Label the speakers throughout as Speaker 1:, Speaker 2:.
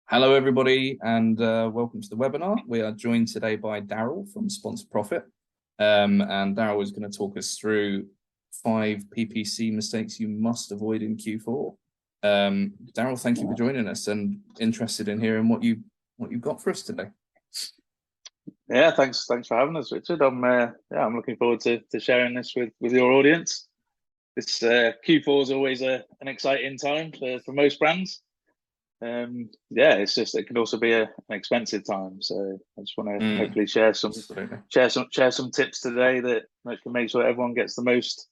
Speaker 1: Hello, everybody, and welcome to the webinar. We are joined today by Daryl from Sponsor Profit. And Daryl is going to talk us through 5 PPC mistakes you must avoid in Q4. Daryl, thank you for joining us and interested in hearing what you've got for us today.
Speaker 2: Yeah, thanks for having us, Richard. I'm looking forward to sharing this with your audience. This Q4 is always an exciting time for most brands. It can also be an expensive time. So I just want to hopefully share some tips today that can make sure everyone gets the most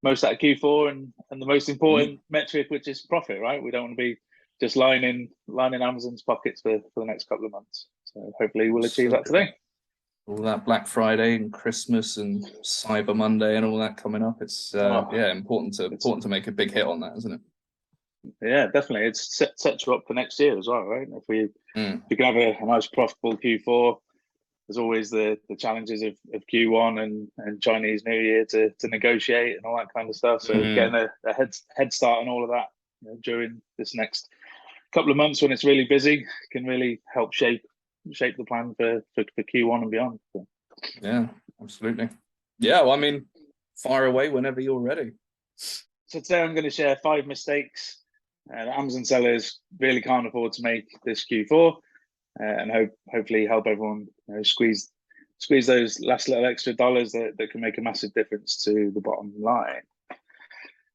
Speaker 2: out of Q4 and the most important metric, which is profit. Right? We don't want to be just lining Amazon's pockets for the next couple of months. So hopefully we'll achieve that today.
Speaker 1: All that Black Friday and Christmas and Cyber Monday and all that coming up. It's important to make a big hit on that, isn't it?
Speaker 2: Yeah, definitely. It's set you up for next year as well, right? If you can have a nice profitable Q4, there's always the challenges of Q1 and Chinese New Year to negotiate and all that kind of stuff. So getting a head start on all of that during this next couple of months when it's really busy can really help shape the plan for Q1 and beyond. So.
Speaker 1: Yeah, absolutely. Yeah, well, I mean, fire away whenever you're ready.
Speaker 2: So today I'm going to share 5 mistakes that Amazon sellers really can't afford to make this Q4, and hopefully help everyone squeeze those last little extra dollars that can make a massive difference to the bottom line.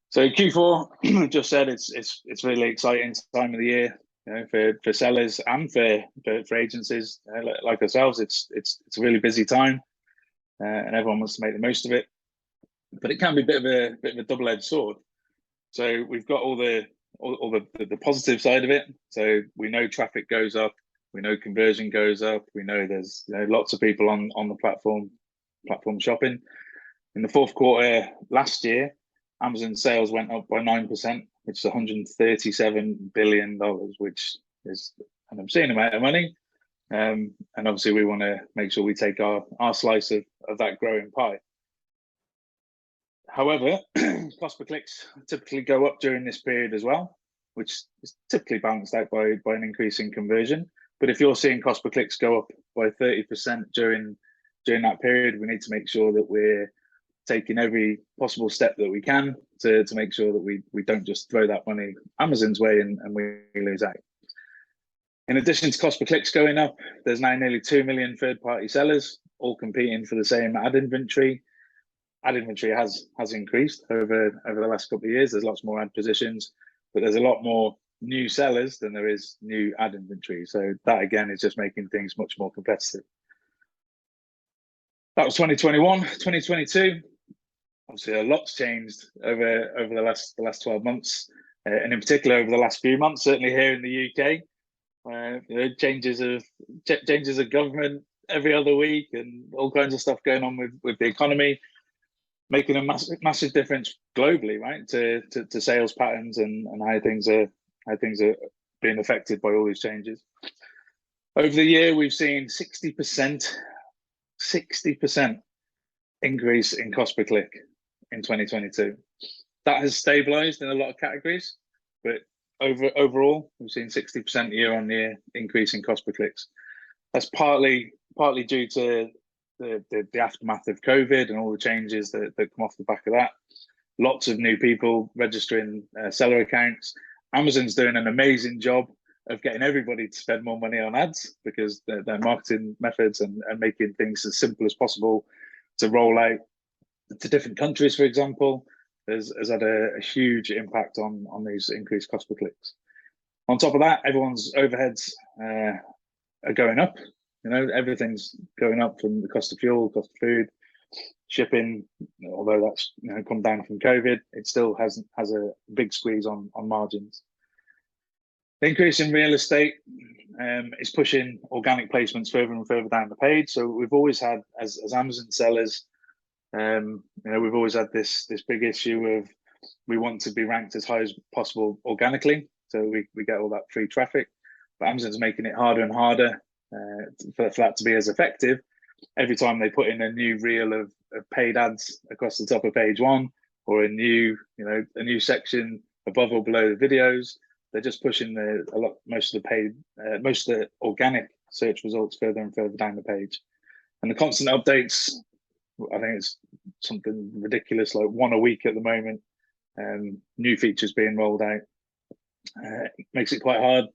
Speaker 2: So Q4, just said it's really exciting time of the year. For sellers and for agencies like ourselves, it's a really busy time, and everyone wants to make the most of it. But it can be a bit of a double-edged sword. So we've got all the positive side of it. So we know traffic goes up, we know conversion goes up, we know there's lots of people on the platform shopping. In the fourth quarter last year, Amazon sales went up by 9%, which is $137 billion, which is an obscene amount of money. And obviously we want to make sure we take our slice of that growing pie. However, cost per clicks typically go up during this period as well, which is typically balanced out by an increase in conversion. But if you're seeing cost per clicks go up by 30% during that period, we need to make sure that we're taking every possible step that we can to make sure that we don't just throw that money Amazon's way and we lose out. In addition to cost per clicks going up, there's now nearly 2 million third-party sellers all competing for the same ad inventory. Ad inventory has increased over the last couple of years. There's lots more ad positions, but there's a lot more new sellers than there is new ad inventory. So that again is just making things much more competitive. That was 2021. 2022, obviously a lot's changed over the last 12 months, and in particular over the last few months, certainly here in the UK. Changes of government every other week and all kinds of stuff going on with the economy, making a massive difference globally, right, to sales patterns and how things are being affected by all these changes. Over the year, we've seen 60% increase in cost per click in 2022. That has stabilized in a lot of categories, but overall, we've seen 60% year-on-year increase in cost per clicks. That's partly due to the aftermath of COVID and all the changes that come off the back of that. Lots of new people registering seller accounts. Amazon's doing an amazing job of getting everybody to spend more money on ads because their marketing methods and making things as simple as possible to roll out to different countries, for example, has had a huge impact on these increased cost per clicks. On top of that, everyone's overheads are going up. Everything's going up, from the cost of fuel, cost of food, shipping. Although that's come down from COVID, it still has a big squeeze on margins. The increase in real estate is pushing organic placements further and further down the page. So we've always had, as Amazon sellers, we've always had this big issue of we want to be ranked as high as possible organically, so we get all that free traffic. But Amazon's making it harder and harder for that to be as effective. Every time they put in a new reel of paid ads across the top of page 1, or a new section above or below the videos, they're just pushing most of the organic search results further and further down the page, and the constant updates. I think it's something ridiculous, like one a week at the moment. New features being rolled out. Makes it quite hard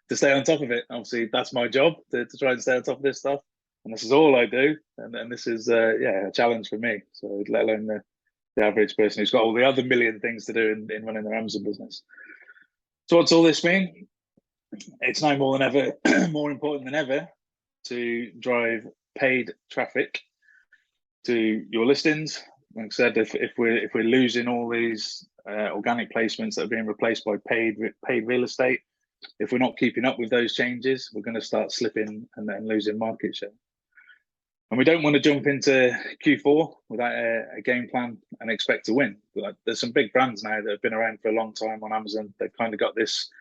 Speaker 2: to stay on top of it. Obviously, that's my job to try and stay on top of this stuff, and this is all I do. And this is a challenge for me. So let alone the average person who's got all the other million things to do in running their Amazon business. So what's all this mean? It's now more than ever, more important than ever, to drive paid traffic to your listings. Like I said, if we're losing all these organic placements that are being replaced by paid real estate, if we're not keeping up with those changes, we're going to start slipping and then losing market share. And we don't want to jump into Q4 without a game plan and expect to win. Like, there's some big brands now that have been around for a long time on Amazon. They've kind of got this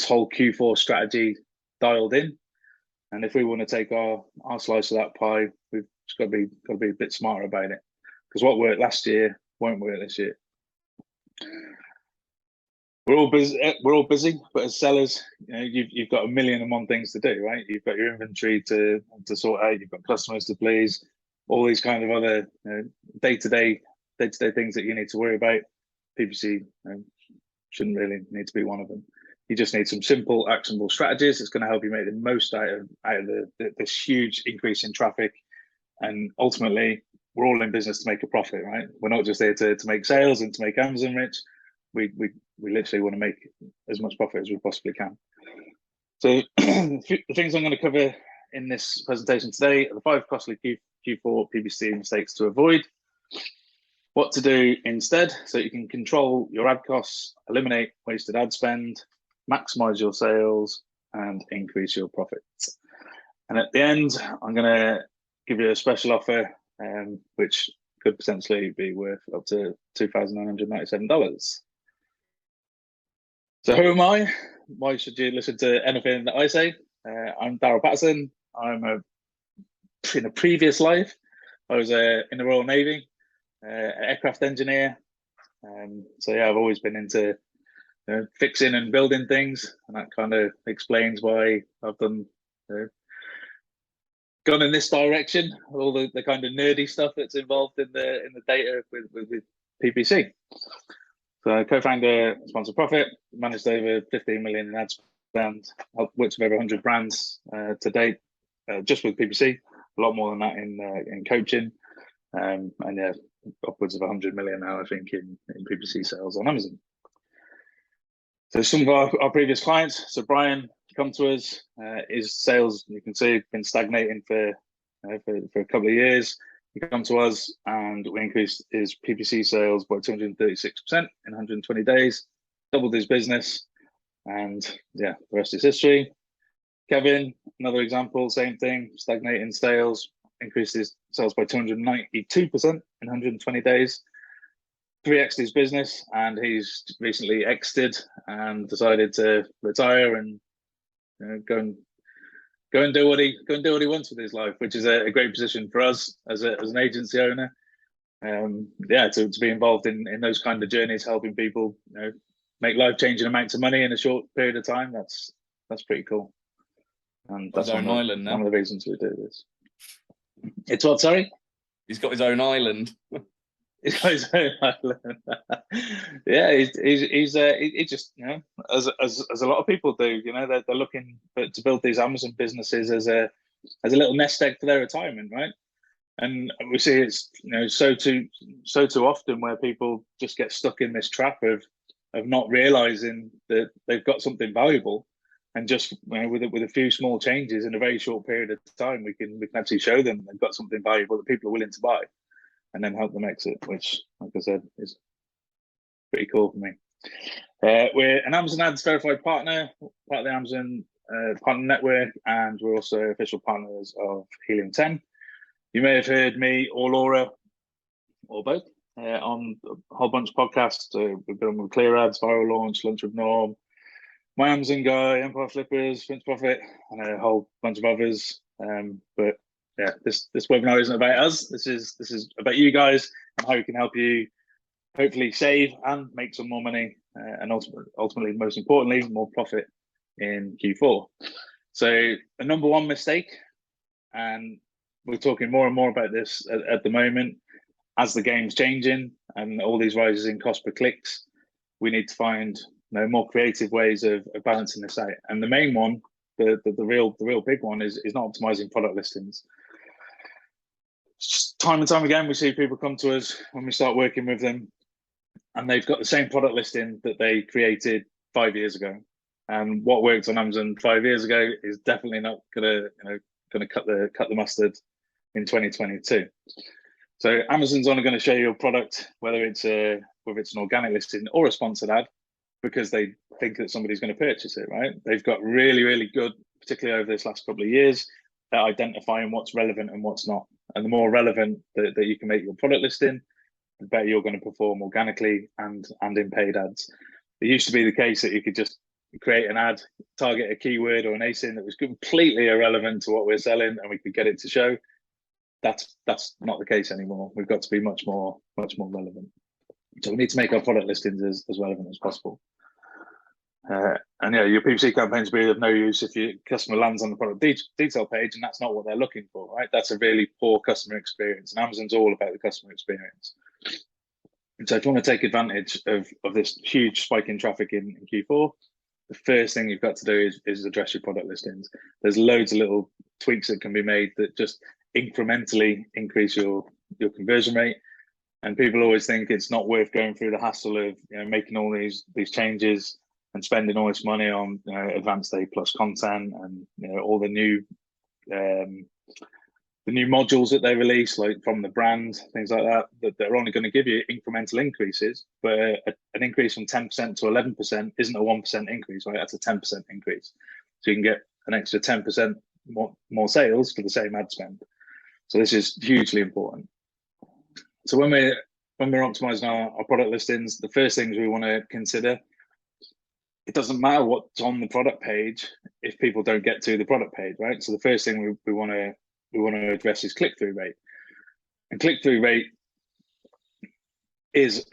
Speaker 2: whole Q4 strategy dialed in. And if we want to take our slice of that pie, we've just got to be a bit smarter about it. Because what worked last year won't work this year. We're all busy, but as sellers, you've got a million and one things to do, right? You've got your inventory to sort out, you've got customers to please, all these kind of other day-to-day things that you need to worry about. PPC shouldn't really need to be one of them. You just need some simple, actionable strategies that's going to help you make the most out of this huge increase in traffic. And ultimately, we're all in business to make a profit, right? We're not just there to make sales and to make Amazon rich. We literally want to make as much profit as we possibly can. So the things I'm going to cover in this presentation today are the 5 costly Q4 PPC mistakes to avoid, what to do instead so you can control your ad costs, eliminate wasted ad spend, maximize your sales, and increase your profits. And at the end, I'm going to give you a special offer, which could potentially be worth up to $2,997. So who am I? Why should you listen to anything that I say? I'm Darryl Patterson. In a previous life, I was in the Royal Navy, aircraft engineer. So yeah, I've always been into fixing and building things, and that kind of explains why I've done gone in this direction. All the kind of nerdy stuff that's involved in the data with PPC. So I co-founder Sponsor Profit, managed over 15 million in ad spend, worked with over 100 brands to date, just with PPC. A lot more than that in coaching, and yeah, upwards of 100 million now, I think, in PPC sales on Amazon. So some of our previous clients, so Brian come to us, his sales, you can see, been stagnating for a couple of years. He come to us and we increased his PPC sales by 236% in 120 days, doubled his business, and yeah, the rest is history. Kevin, another example, same thing, stagnating sales, increased his sales by 292% in 120 days, 3x'd his business, and he's recently exited and decided to retire and go and do what he wants with his life, which is a great position for us as an agency owner. To be involved in those kind of journeys, helping people make life-changing amounts of money in a short period of time. That's pretty cool. And that's one of the reasons we do this. It's what? Sorry,
Speaker 1: he's got his own island.
Speaker 2: He's got his own island. Yeah, he just as a lot of people do. They're looking to build these Amazon businesses as a little nest egg for their retirement, right? And we see it's so too often where people just get stuck in this trap of not realizing that they've got something valuable, and just with a few small changes in a very short period of time, we can actually show them they've got something valuable that people are willing to buy, and then help them exit, which, like I said, is pretty cool for me. We're an Amazon Ads verified partner, part of the Amazon partner network, and we're also official partners of Helium 10. You may have heard me or Laura, or both, on a whole bunch of podcasts. We've been on with Clear Ads, Viral Launch, Lunch with Norm, My Amazon Guy, Empire Flippers, Finch Profit, and a whole bunch of others. But yeah, this webinar isn't about us. This is about you guys and how we can help you hopefully save and make some more money and ultimately, most importantly, more profit in Q4. So the number one mistake, and we're talking more and more about this at the moment, as the game's changing and all these rises in cost per clicks, we need to find more creative ways of balancing this out. And the main one, the real big one, is not optimizing product listings. Just time and time again, we see people come to us when we start working with them, and they've got the same product listing that they created 5 years ago. And what worked on Amazon 5 years ago is definitely not gonna cut the mustard in 2022. So Amazon's only going to show you a product, whether it's an organic listing or a sponsored ad, because they think that somebody's going to purchase it, right? They've got really, really good, particularly over this last couple of years, at identifying what's relevant and what's not. And the more relevant that you can make your product listing, the better you're going to perform organically and in paid ads. It used to be the case that you could just create an ad, target a keyword or an ASIN that was completely irrelevant to what we're selling, and we could get it to show. That's not the case anymore. We've got to be much more relevant. So we need to make our product listings as relevant as possible. And yeah, your PPC campaigns will be of no use if your customer lands on the product detail page and that's not what they're looking for, right? That's a really poor customer experience, and Amazon's all about the customer experience. And so if you want to take advantage of this huge spike in traffic in Q4, the first thing you've got to do is address your product listings. There's loads of little tweaks that can be made that just incrementally increase your conversion rate. And people always think it's not worth going through the hassle of making all these changes and spending all this money on advanced A+ content and all the new modules that they release, like from the brand, things like that they're only going to give you incremental increases. But an increase from 10% to 11% isn't a 1% increase, right? That's a 10% increase. So you can get an extra 10% more sales for the same ad spend. So this is hugely important. So when we're optimizing our product listings, the first things we want to consider, it doesn't matter what's on the product page if people don't get to the product page, right? So the first thing we want to address is click-through rate. And click-through rate is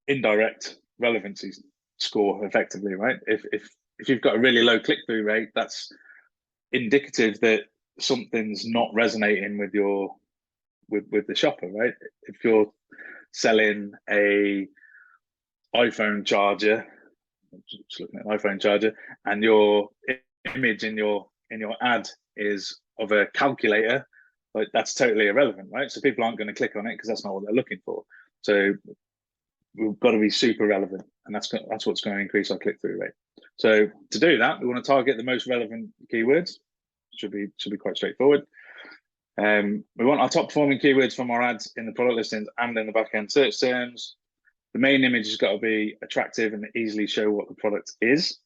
Speaker 2: indirect relevancy score, effectively, right? If you've got a really low click-through rate, that's indicative that something's not resonating with the shopper, right? If you're selling a iPhone charger, just looking at an iPhone charger, and your image in your ad is of a calculator, like that's totally irrelevant, right? So people aren't going to click on it because that's not what they're looking for. So we've got to be super relevant, and that's what's going to increase our click-through rate. So to do that, we want to target the most relevant keywords. Should be quite straightforward. We want our top performing keywords from our ads in the product listings and in the back-end search terms. The main image has got to be attractive and easily show what the product is.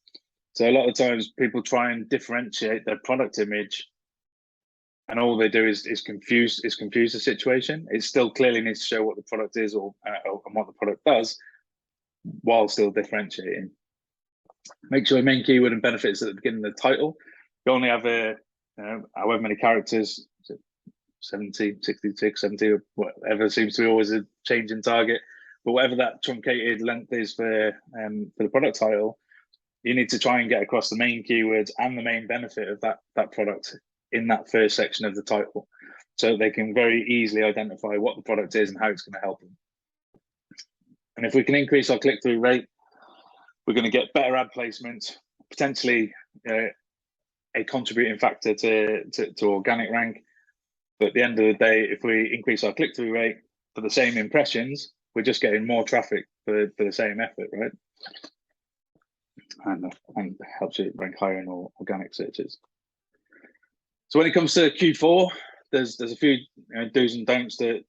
Speaker 2: So a lot of times people try and differentiate their product image, and all they do is confuse the situation. It still clearly needs to show what the product is or and what the product does, while still differentiating. Make sure the main keyword and benefits at the beginning of the title. You only have however many characters, 70, 66, 70, or whatever seems to be always a change in target. But whatever that truncated length is for the product title, you need to try and get across the main keywords and the main benefit of that product in that first section of the title, so they can very easily identify what the product is and how it's going to help them. And if we can increase our click-through rate, we're going to get better ad placements, potentially a contributing factor to organic rank. But at the end of the day, if we increase our click-through rate for the same impressions, we're just getting more traffic for the same effort, right? And helps you rank higher in all organic searches. So when it comes to Q4, there's a few do's and don'ts that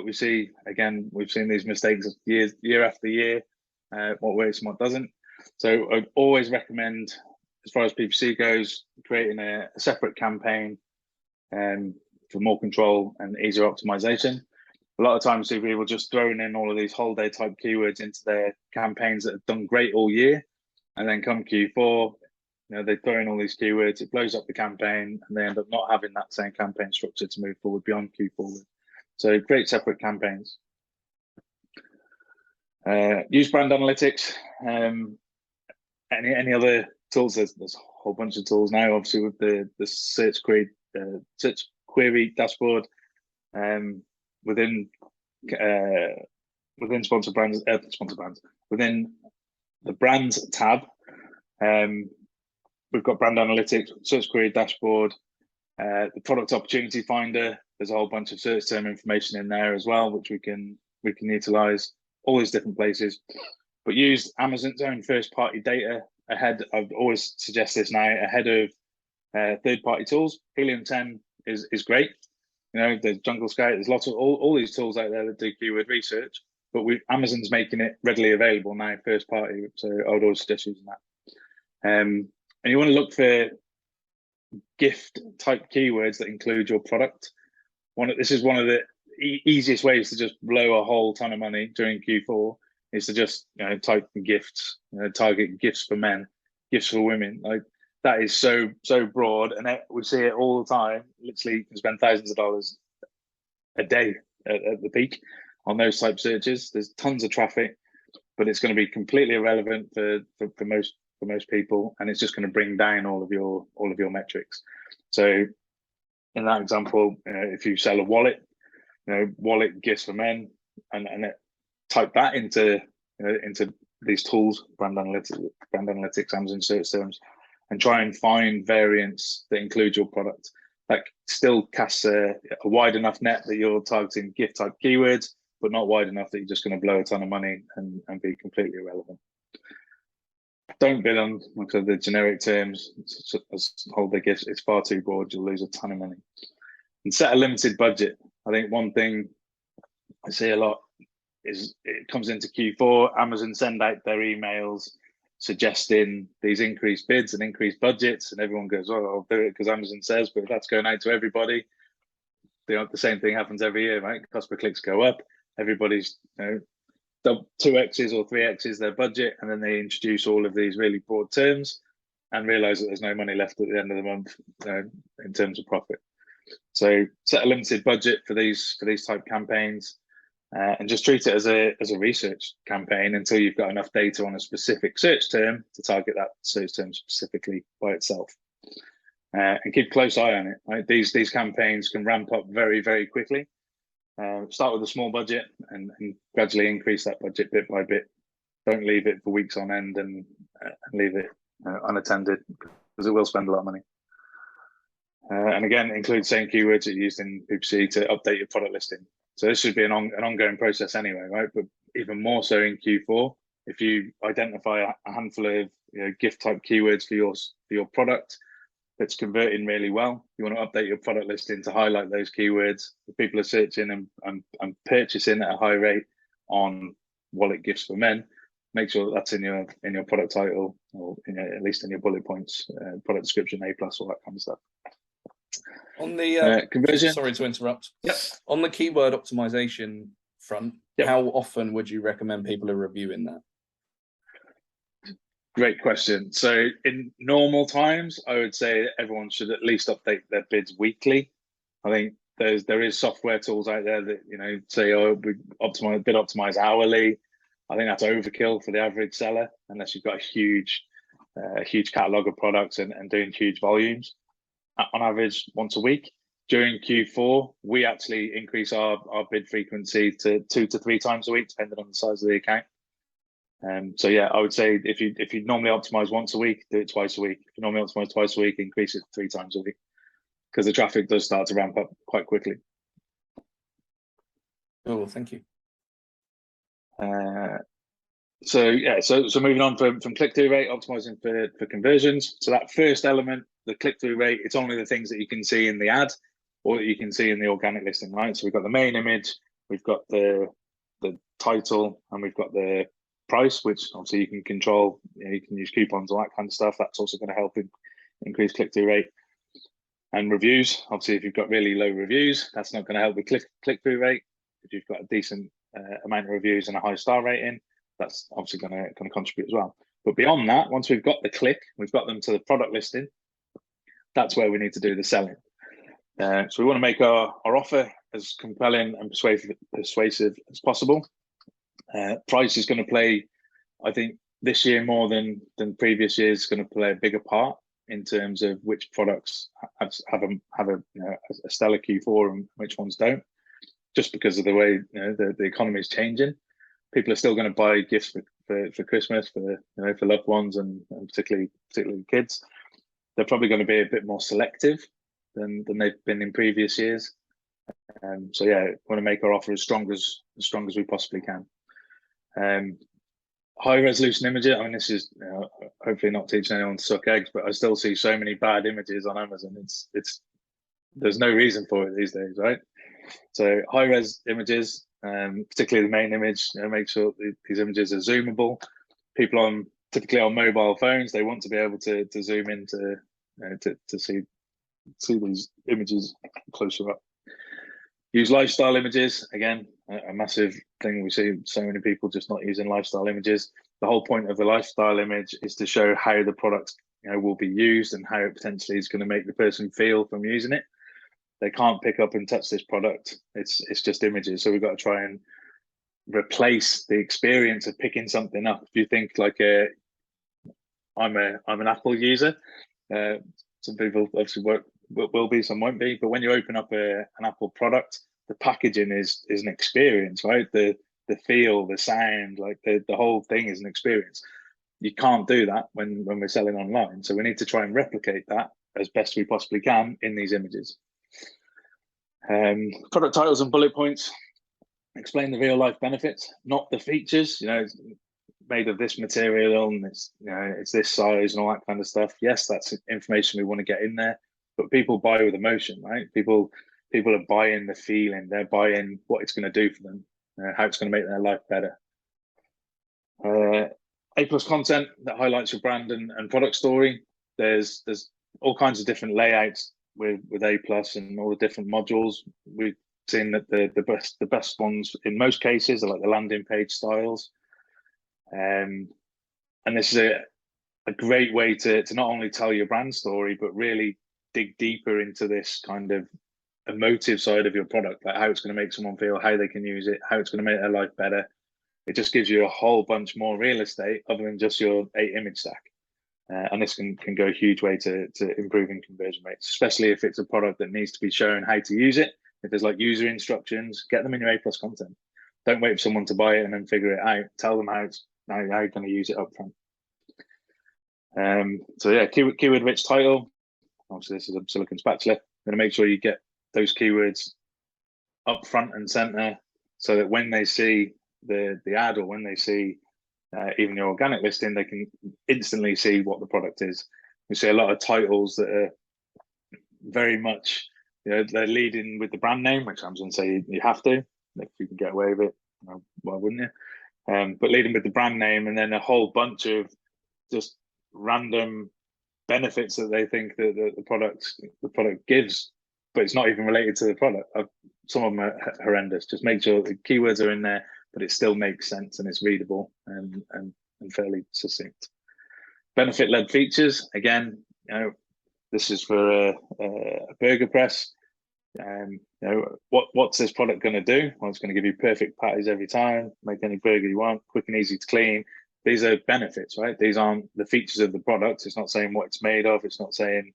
Speaker 2: we see. Again, we've seen these mistakes year after year, what works and what doesn't. So I'd always recommend, as far as PPC goes, creating a separate campaign for more control and easier optimization. A lot of times people just throwing in all of these holiday type keywords into their campaigns that have done great all year, and then come Q4, they throw in all these keywords, it blows up the campaign, and they end up not having that same campaign structure to move forward beyond Q4 with. So create separate campaigns. Use brand analytics. Any other tools? There's a whole bunch of tools now. Obviously, with the search query dashboard, within sponsor brands, within the brands tab, we've got brand analytics, search query dashboard, the product opportunity finder. There's a whole bunch of search term information in there as well, which we can utilize. All these different places, but use Amazon's own first party data ahead. I'd always suggest this now ahead of third party tools. Helium 10 is great. You know, there's Jungle Scout. There's lots of all these tools out there that do keyword research, but Amazon's making it readily available now, first party. So I would always suggest using that. And you want to look for gift type keywords that include your product. This is one of the easiest ways to just blow a whole ton of money during Q4 is to just type in gifts, target gifts for men, gifts for women. Like that is so broad, and we see it all the time. Literally, you can spend thousands of dollars a day at the peak on those type searches. There's tons of traffic, but it's going to be completely irrelevant for most people, and it's just going to bring down all of your metrics. So, in that example, if you sell a wallet, wallet gifts for men, and type that into these tools, brand analytics, Amazon search terms, and try and find variants that include your product. That still casts a wide enough net that you're targeting gift type keywords, but not wide enough that you're just going to blow a ton of money and be completely irrelevant. Don't bid on the generic terms. Hold the gifts. It's far too broad. You'll lose a ton of money. And set a limited budget. I think one thing I see a lot is it comes into Q4, Amazon send out their emails suggesting these increased bids and increased budgets, and everyone goes, "Oh, I'll do it because Amazon says," but if that's going out to everybody, the same thing happens every year, right? Cost per clicks go up. Everybody's 2x's or 3x's their budget, and then they introduce all of these really broad terms and realize that there's no money left at the end of the month in terms of profit. So set a limited budget for these type campaigns, and just treat it as a research campaign until you've got enough data on a specific search term to target that search term specifically by itself. And keep a close eye on it. Right? These campaigns can ramp up very, very quickly. Start with a small budget and gradually increase that budget bit by bit. Don't leave it for weeks on end and leave it unattended, because it will spend a lot of money. And again, include same keywords that you used in PPC to update your product listing. So this should be an ongoing process anyway, right? But even more so in Q4, if you identify a handful of gift type keywords for your product that's converting really well, you want to update your product listing to highlight those keywords. If people are searching and purchasing at a high rate on wallet gifts for men, make sure that's in your product title, or at least in your bullet points, product description, A+, all that kind of stuff.
Speaker 1: On the
Speaker 2: conversion.
Speaker 1: Sorry to interrupt.
Speaker 2: Yep.
Speaker 1: On the keyword optimization front,
Speaker 2: yep.
Speaker 1: How often would you recommend people are reviewing that?
Speaker 2: Great question. So in normal times, I would say everyone should at least update their bids weekly. I think there is software tools out there that say, oh, we optimize hourly. I think that's overkill for the average seller unless you've got a huge catalog of products and doing huge volumes. On average, once a week. During Q4, we actually increase our bid frequency to 2 to 3 times a week, depending on the size of the account. So yeah, I would say if you normally optimize once a week, do it twice a week. If you normally optimize twice a week, increase it 3 times a week, because the traffic does start to ramp up quite quickly.
Speaker 1: Oh, thank you.
Speaker 2: So moving on from click-through rate, optimizing for conversions. So that first element, the click-through rate, it's only the things that you can see in the ad or that you can see in the organic listing, right? So we've got the main image, we've got the title, and we've got the price, which obviously you can control. You can use coupons, all that kind of stuff. That's also going to help increase click-through rate. And reviews, obviously, if you've got really low reviews, that's not going to help with click-through rate. If you've got a decent amount of reviews and a high star rating, that's obviously going to contribute as well. But beyond that, once we've got the click, we've got them to the product listing, that's where we need to do the selling. So we want to make our offer as compelling and persuasive as possible. Price is going to play, I think, this year more than previous years, is going to play a bigger part in terms of which products have a stellar Q4 and which ones don't, just because of the way the economy is changing. People are still going to buy gifts for Christmas for loved ones and particularly kids. They're probably going to be a bit more selective than they've been in previous years. So yeah, want to make our offer as strong as we possibly can. High resolution images. I mean, this is hopefully not teaching anyone to suck eggs, but I still see so many bad images on Amazon. It's there's no reason for it these days, right? So high res images, particularly the main image, make sure these images are zoomable. People typically on mobile phones, they want to be able to zoom in to see these images closer up. Use lifestyle images, again, a massive thing. We see so many people just not using lifestyle images. The whole point of the lifestyle image is to show how the product will be used and how it potentially is going to make the person feel from using it. They can't pick up and touch this product. It's just images. So we've got to try and replace the experience of picking something up. If you think like I'm an Apple user. Some people obviously will be, some won't be. But when you open up an Apple product, the packaging is an experience, right? The feel, the sound, like the whole thing is an experience. You can't do that when we're selling online. So we need to try and replicate that as best we possibly can in these images. Product titles and bullet points. Explain the real life benefits, not the features. It's made of this material and it's this size and all that kind of stuff. Yes, that's information we want to get in there, but people buy with emotion, right? People are buying the feeling. They're buying what it's going to do for them, how it's going to make their life better. A+ content that highlights your brand and product story. There's all kinds of different layouts with A+ and all the different modules. We've seen that the best ones in most cases are like the landing page styles. And this is a great way to not only tell your brand story, but really dig deeper into this kind of emotive side of your product, like how it's going to make someone feel, how they can use it, how it's going to make their life better. It just gives you a whole bunch more real estate other than just your 8 image stack. And this can go a huge way to improving conversion rates, especially if it's a product that needs to be shown how to use it. If there's like user instructions, get them in your A+ content. Don't wait for someone to buy it and then figure it out. Tell them how you're going to use it up front. So yeah, keyword rich title. Obviously, this is a silicon spatula. Going to make sure you get those keywords up front and center, so that when they see the ad or when they see even your organic listing, they can instantly see what the product is. We see a lot of titles that are very much, they're leading with the brand name, which I'm going to say you have to. If you can get away with it, why wouldn't you? But leading with the brand name and then a whole bunch of just random benefits that they think that the product gives, but it's not even related to the product. Some of them are horrendous. Just make sure the keywords are in there, but it still makes sense and it's readable and fairly succinct. Benefit-led features. Again, this is for a burger press. What's this product going to do? Well, it's going to give you perfect patties every time, make any burger you want, quick and easy to clean. These are benefits, right? These aren't the features of the product. It's not saying what it's made of. It's not saying,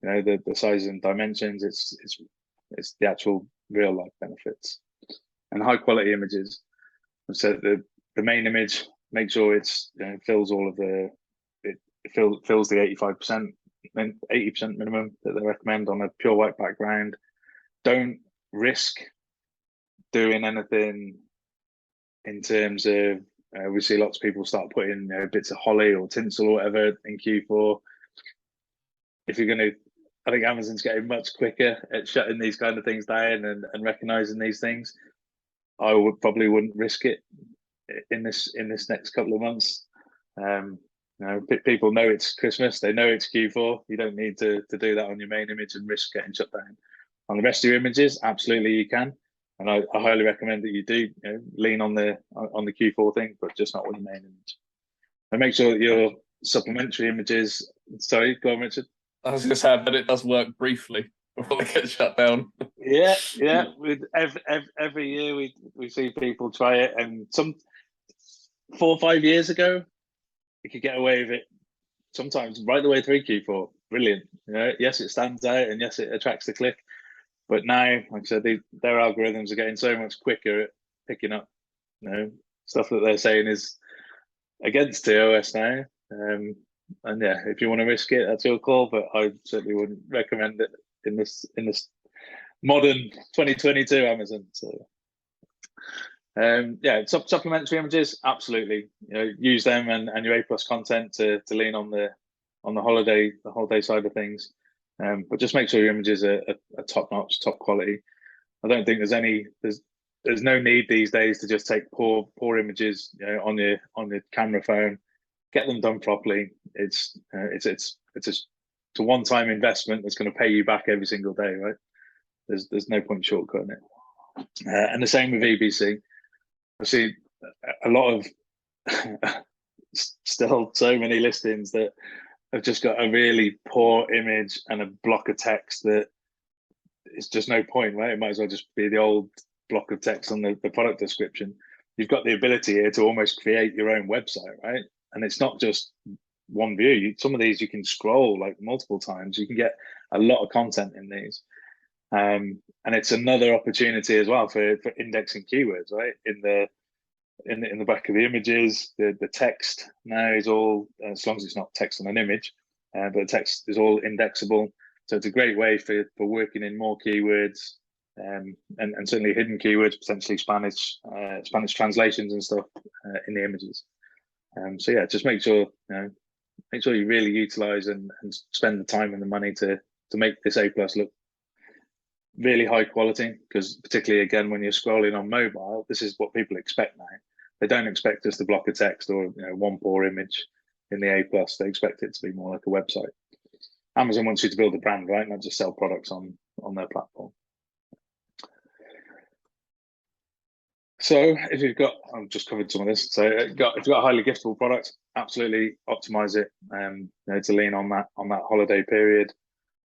Speaker 2: the size and dimensions. It's the actual real life benefits. And high quality images. So the main image, make sure it's fills all of it fills the 85%, 80% minimum that they recommend on a pure white background. Don't risk doing anything in terms of, we see lots of people start putting bits of holly or tinsel or whatever in Q4. If you're going to, I think Amazon's getting much quicker at shutting these kind of things down and recognizing these things. I wouldn't risk it in this next couple of months. People know it's Christmas, they know it's Q4. You don't need to do that on your main image and risk getting shut down. On the rest of your images, absolutely you can, and I highly recommend that you do lean on the Q4 thing, but just not on your main image. And make sure that your supplementary images. Sorry, go on, Richard.
Speaker 1: I was going to say, I bet it does work briefly before they get shut down.
Speaker 2: Yeah. With every year we see people try it, and 4 or 5 years ago, you could get away with it sometimes right the way through Q4. Brilliant. Yes, it stands out, and yes, it attracts the click. But now, like I said, their algorithms are getting so much quicker at picking up, stuff that they're saying is against TOS now. And yeah, if you want to risk it, that's your call. But I certainly wouldn't recommend it in this modern 2022 Amazon. So yeah, supplementary images, absolutely. Use them and your A+ content to lean on the holiday side of things. But just make sure your images are top notch, top quality. I don't think there's no need these days to just take poor images on your camera phone. Get them done properly. It's a one-time investment that's going to pay you back every single day, right? There's no point shortcutting it. And the same with EBC. I see a lot of still so many listings that have just got a really poor image and a block of text that it's just no point, right? It might as well just be the old block of text on the product description. You've got the ability here to almost create your own website, right? And it's not just one view. Some of these you can scroll like multiple times. You can get a lot of content in these. And it's another opportunity as well for indexing keywords, right? In the back of the images, the text now is all, as long as it's not text on an image, but the text is all indexable. So it's a great way for working in more keywords, and certainly hidden keywords, potentially Spanish translations and stuff in the images. So yeah, just make sure you really utilize and spend the time and the money to make this A+ look really high quality, because particularly again when you're scrolling on mobile, this is what people expect now. They don't expect just a block of text or one poor image in the A+. They expect it to be more like a website. Amazon wants you to build a brand, right? Not just sell products on their platform. So if you've got, I've just covered some of this. So if you've got a highly giftable product, absolutely optimize it. To lean on that holiday period.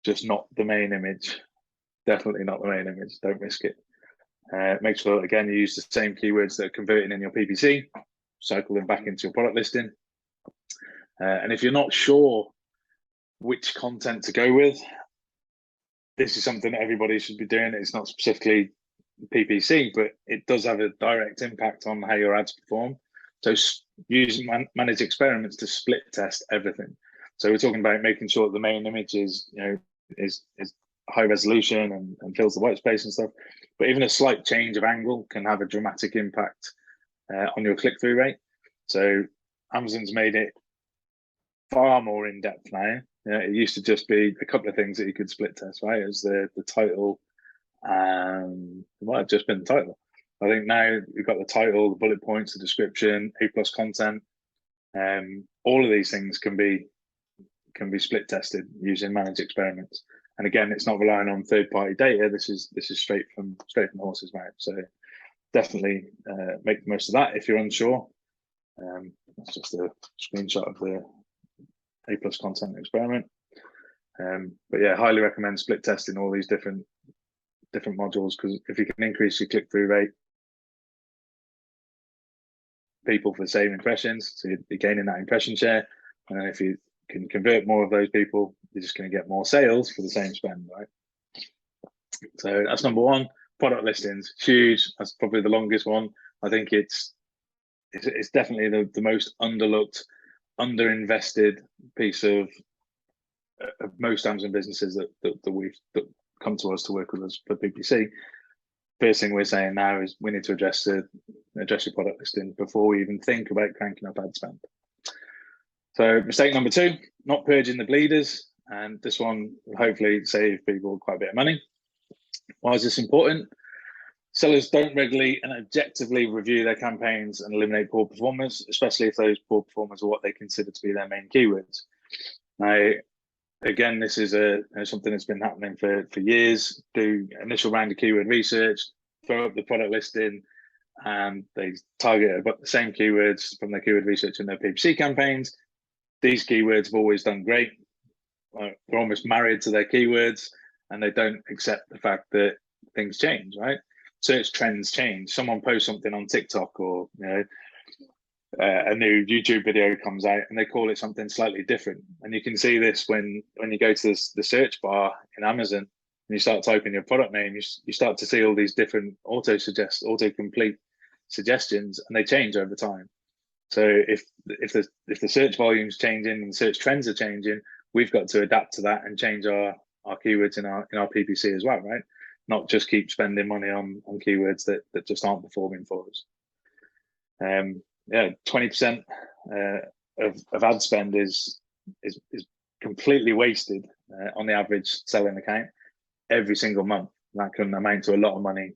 Speaker 2: Just not the main image. Definitely not the main image. Don't risk it. Make sure again you use the same keywords that are converting in your PPC. Cycle them back into your product listing. And if you're not sure which content to go with, this is something that everybody should be doing. It's not specifically PPC, but it does have a direct impact on how your ads perform. So using managed experiments to split test everything. So we're talking about making sure that the main image is high resolution and fills the white space and stuff. But even a slight change of angle can have a dramatic impact on your click-through rate. So Amazon's made it far more in-depth now. It used to just be a couple of things that you could split test, right? It was the title, it might have just been the title. I think now you've got the title, the bullet points, the description, A+ content. All of these things can be split tested using managed experiments. And again, it's not relying on third-party data. This is straight from the horse's mouth. So definitely make the most of that if you're unsure. That's just a screenshot of the A+ content experiment. But yeah, highly recommend split testing all these different modules, because if you can increase your click-through rate, people for the same impressions, so you're gaining that impression share. And then if you can convert more of those people, you're just going to get more sales for the same spend, right? So that's number one. Product listings, huge. That's probably the longest one. I think it's definitely the most underlooked, underinvested piece of most Amazon businesses that come to us to work with us for PPC. First thing we're saying now is we need to address your product listing before we even think about cranking up ad spend. So mistake number two, not purging the bleeders. And this one will hopefully save people quite a bit of money. Why is this important? Sellers don't regularly and objectively review their campaigns and eliminate poor performers, especially if those poor performers are what they consider to be their main keywords. Now, again, this is something that's been happening for years. Do initial round of keyword research, throw up the product listing, and they target about the same keywords from their keyword research in their PPC campaigns. These keywords have always done great. They're almost married to their keywords, and they don't accept the fact that things change, right? Search trends change. Someone posts something on TikTok or a new YouTube video comes out and they call it something slightly different. And you can see this when you go to the search bar in Amazon and you start typing your product name, you start to see all these different autocomplete suggestions, and they change over time. So if the search volume's changing and the search trends are changing, we've got to adapt to that and change our keywords in our PPC as well, right? Not just keep spending money on keywords that just aren't performing for us. Yeah, 20% of ad spend is completely wasted on the average selling account every single month. That can amount to a lot of money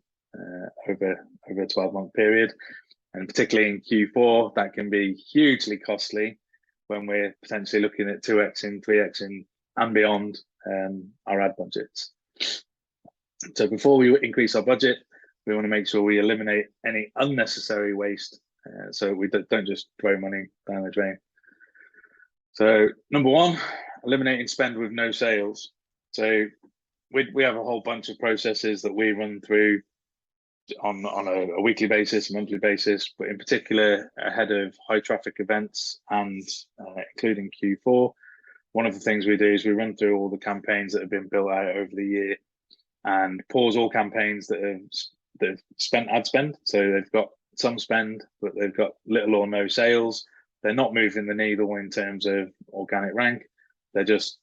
Speaker 2: over a 12-month period, and particularly in Q4, that can be hugely costly when we're potentially looking at 2xing, 3xing, and beyond our ad budgets. So before we increase our budget, we want to make sure we eliminate any unnecessary waste, so we don't just throw money down the drain. So number one, eliminating spend with no sales. So we have a whole bunch of processes that we run through on a weekly basis, monthly basis, but in particular ahead of high traffic events and including Q4. One of the things we do is we run through all the campaigns that have been built out over the year and pause all campaigns that have spent ad spend. So they've got some spend, but they've got little or no sales. They're not moving the needle in terms of organic rank. They're just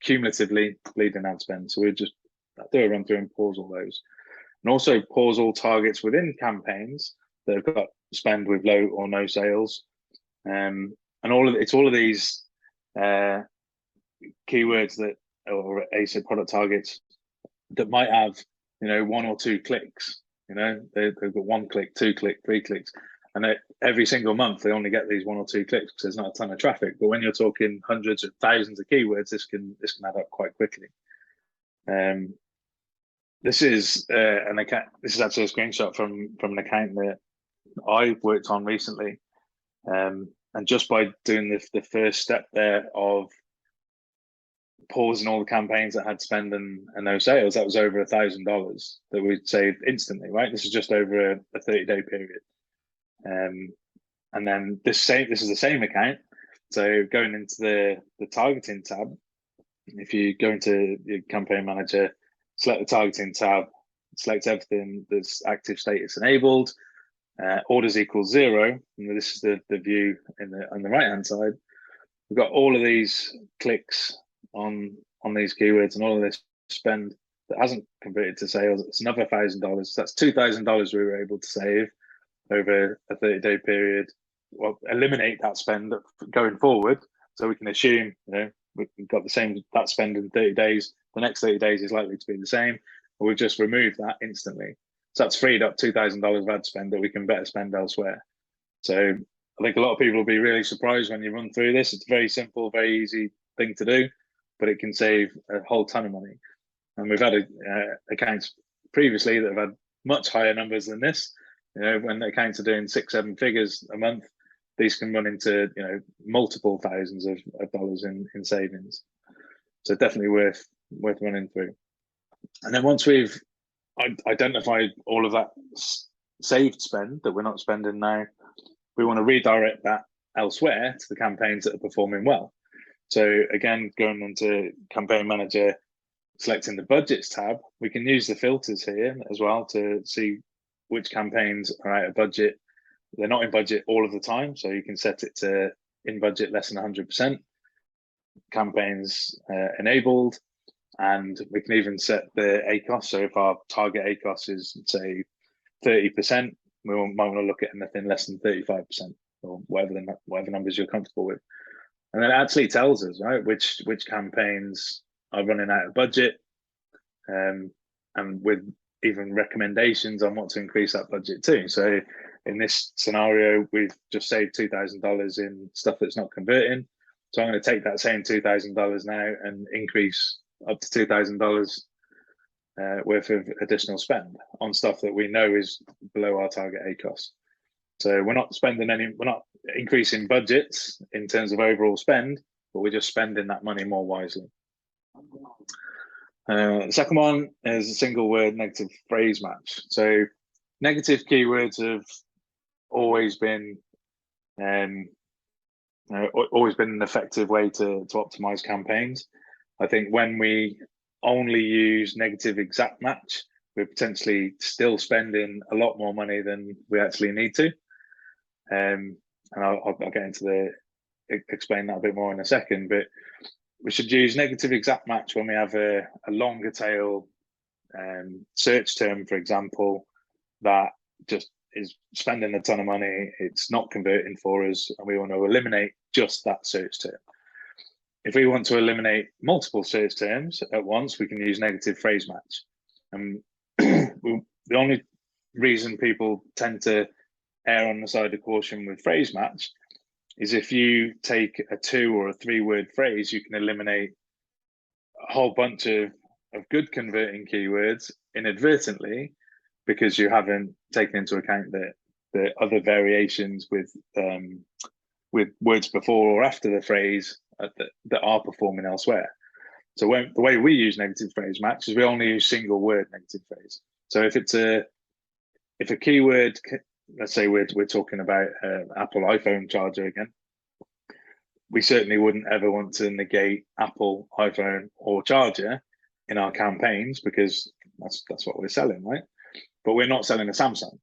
Speaker 2: cumulatively bleeding ad spend. So we just do a run through and pause all those. And also pause all targets within campaigns that have got spend with low or no sales. And all of these keywords that, or ASIC product targets that might have, one or two clicks. They've got 1 click, 2 click, 3 clicks, and every single month they only get these 1 or 2 clicks because there's not a ton of traffic. But when you're talking hundreds of thousands of keywords, this can add up quite quickly. This is an account. This is actually a screenshot from an account that I worked on recently, and just by doing the first step there of pausing all the campaigns that had spend and no sales, that was over $1,000 that we'd saved instantly. Right, this is just over a 30-day period, and then this is the same account. So going into the targeting tab, if you go into your campaign manager, select the targeting tab, select everything that's active status enabled, orders equals 0, and this is the view on the right hand side. We've got all of these clicks on these keywords and all of this spend that hasn't converted to sales. It's another $1,000. That's $2,000 we were able to save over a 30-day period. Well, eliminate that spend going forward, so we can assume we've got that spend in 30 days. The next 30 days is likely to be the same, but we've just removed that instantly. So that's freed up $2,000 of ad spend that we can better spend elsewhere. So I think a lot of people will be really surprised when you run through this. It's a very simple, very easy thing to do, but it can save a whole ton of money. And we've had accounts previously that have had much higher numbers than this. When the accounts are doing 6-7 figures a month, these can run into multiple thousands of dollars in savings. So definitely worth running through. And then once we've identified all of that saved spend that we're not spending now, we want to redirect that elsewhere to the campaigns that are performing well. So again, going into Campaign Manager, selecting the Budgets tab, we can use the filters here as well to see which campaigns are out of budget. They're not in budget all of the time, so you can set it to in budget less than 100%, campaigns enabled, and we can even set the ACOS. So if our target ACOS is, say, 30%, we might want to look at anything less than 35%, or whatever numbers you're comfortable with. And then it actually tells us, right, which campaigns are running out of budget, and with even recommendations on what to increase that budget to. So in this scenario, we've just saved $2,000 in stuff that's not converting. So I'm going to take that same $2,000 now and increase up to $2,000 worth of additional spend on stuff that we know is below our target ACOS. So we're not increasing budgets in terms of overall spend, but we're just spending that money more wisely. The second one is a single word negative phrase match. So negative keywords have always been Always been an effective way to optimize campaigns. I think when we only use negative exact match, we're potentially still spending a lot more money than we actually need to. And I'll get into explain that a bit more in a second, but we should use negative exact match when we have a longer tail search term, for example, that just is spending a ton of money, it's not converting for us, and we want to eliminate just that search term. If we want to eliminate multiple search terms at once, we can use negative phrase match. And the only reason people tend to err on the side of caution with phrase match is if you take a 2 or a 3 word phrase, you can eliminate a whole bunch of good converting keywords inadvertently because you haven't taken into account the other variations with words before or after the phrase that are performing elsewhere. So the way we use negative phrase match is we only use single word negative phrase. So if a keyword, let's say we're talking about Apple iPhone charger again, we certainly wouldn't ever want to negate Apple iPhone or charger in our campaigns because that's what we're selling, right? But we're not selling a Samsung.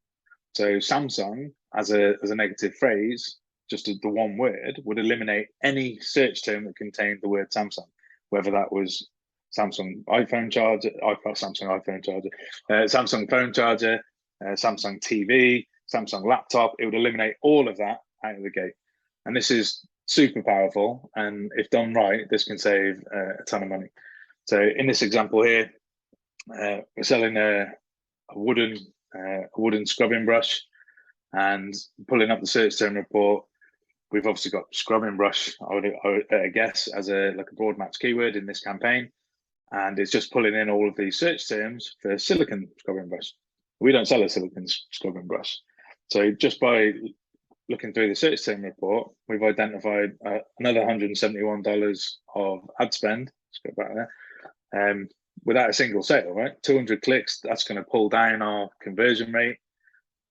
Speaker 2: So Samsung as a negative phrase, just the one word, would eliminate any search term that contained the word Samsung, whether that was Samsung iPhone charger, Samsung iPhone charger, Samsung phone charger, Samsung TV, Samsung laptop. It would eliminate all of that out of the gate. And this is super powerful. And if done right, this can save a ton of money. So in this example here, we're selling a wooden scrubbing brush, and pulling up the search term report, we've obviously got scrubbing brush, I would guess, as a broad match keyword in this campaign. And it's just pulling in all of these search terms for silicone scrubbing brush. We don't sell a silicone scrubbing brush. So just by looking through the search term report, we've identified another $171 of ad spend. Let's go back there. Without a single sale, right? 200 clicks, that's going to pull down our conversion rate,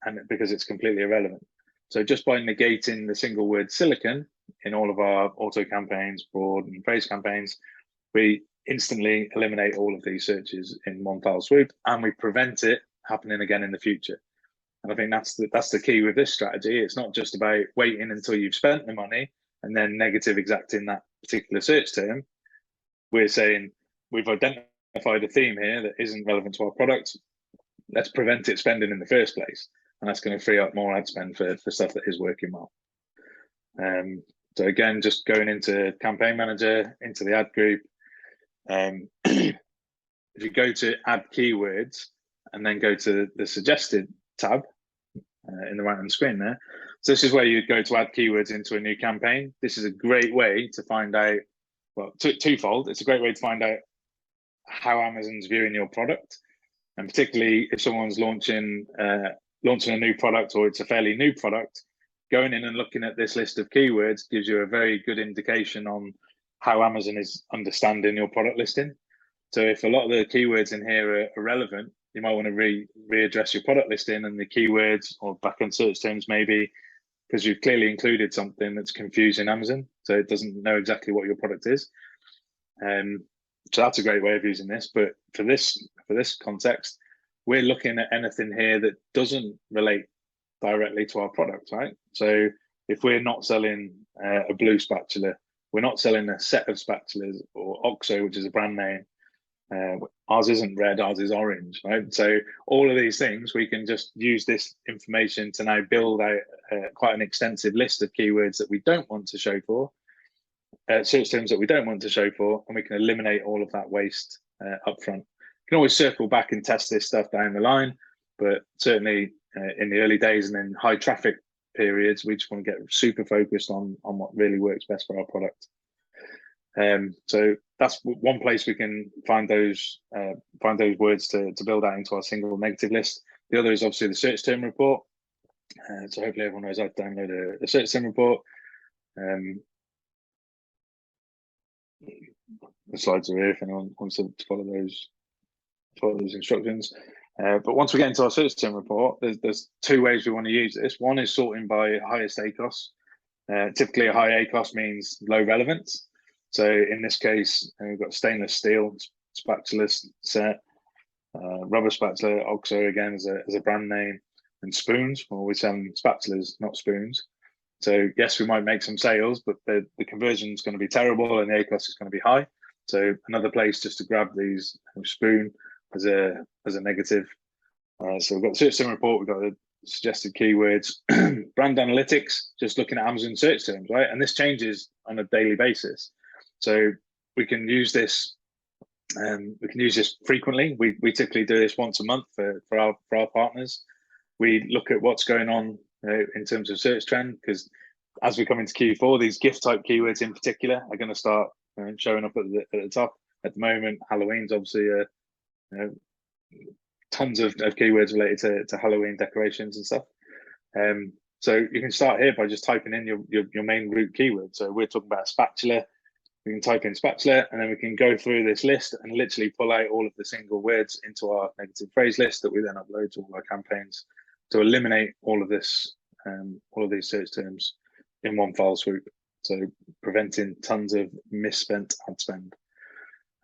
Speaker 2: and because it's completely irrelevant. So just by negating the single word silicon in all of our auto campaigns, broad and phrase campaigns, we instantly eliminate all of these searches in one fell swoop, and we prevent it happening again in the future. And I think that's the key with this strategy. It's not just about waiting until you've spent the money and then negative exacting that particular search term. We're saying we've identified a theme here that isn't relevant to our product. Let's prevent it spending in the first place. And that's going to free up more ad spend for stuff that is working well. So again, just going into Campaign Manager, into the ad group. If you go to add keywords and then go to the suggested tab in the right-hand screen there. So this is where you go to add keywords into a new campaign. This is a great way to find out, well, twofold. It's a great way to find out how Amazon's viewing your product. And particularly if someone's launching a new product, or it's a fairly new product, going in and looking at this list of keywords gives you a very good indication on how Amazon is understanding your product listing. So if a lot of the keywords in here are relevant, you might want to readdress your product listing and the keywords or backend search terms maybe, because you've clearly included something that's confusing Amazon, so it doesn't know exactly what your product is. So that's a great way of using this. But for this context, we're looking at anything here that doesn't relate directly to our product, right? So if we're not selling a blue spatula, we're not selling a set of spatulas, or OXO, which is a brand name. Ours isn't red, ours is orange, right? So all of these things, we can just use this information to now build out quite an extensive list of keywords that we don't want to show for, search terms that we don't want to show for, and we can eliminate all of that waste up front. You can always circle back and test this stuff down the line, but certainly in the early days and in high traffic periods, we just want to get super focused on what really works best for our product. So that's one place we can find those words to build out into our single negative list. The other is obviously the search term report. So hopefully everyone knows how to download a search term report. The slides are here if anyone wants to follow those instructions. But once we get into our search term report, there's two ways we want to use this. One is sorting by highest ACOS. Typically, a high ACOS means low relevance. So in this case, we've got stainless steel spatula set, rubber spatula, OXO again as a brand name, and spoons. Well, we're selling spatulas, not spoons. So yes, we might make some sales, but the conversion is going to be terrible and the ACOS is going to be high. So another place just to grab these spoon as a negative. So we've got the search term report, we've got the suggested keywords, brand analytics, just looking at Amazon search terms, right? And this changes on a daily basis. So we can use this. We can use this frequently. We typically do this once a month for our partners. We look at what's going on in terms of search trend, because as we come into Q4, these gift type keywords in particular are going to start showing up at the top. At the moment, Halloween's obviously tons of keywords related to Halloween decorations and stuff. So you can start here by just typing in your main root keyword. So we're talking about a spatula. We can type in spatula, and then we can go through this list and literally pull out all of the single words into our negative phrase list that we then upload to all our campaigns to eliminate all of this, all of these search terms in one file swoop. So preventing tons of misspent ad spend.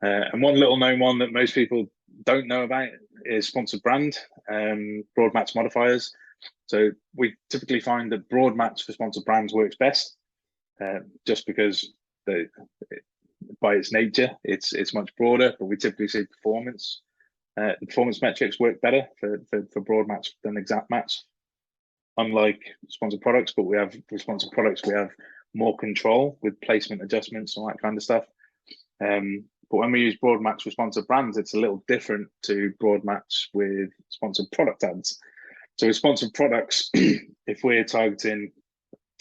Speaker 2: And one little known one that most people don't know about is sponsored brand, broad match modifiers. So we typically find that broad match for sponsored brands works best, just because by its nature, it's much broader, but we typically see performance. The performance metrics work better for broad match than exact match, unlike sponsored products. But for sponsored products, we have more control with placement adjustments and all that kind of stuff. But when we use broad match with sponsored brands, it's a little different to broad match with sponsored product ads. So with sponsored products, if we're targeting,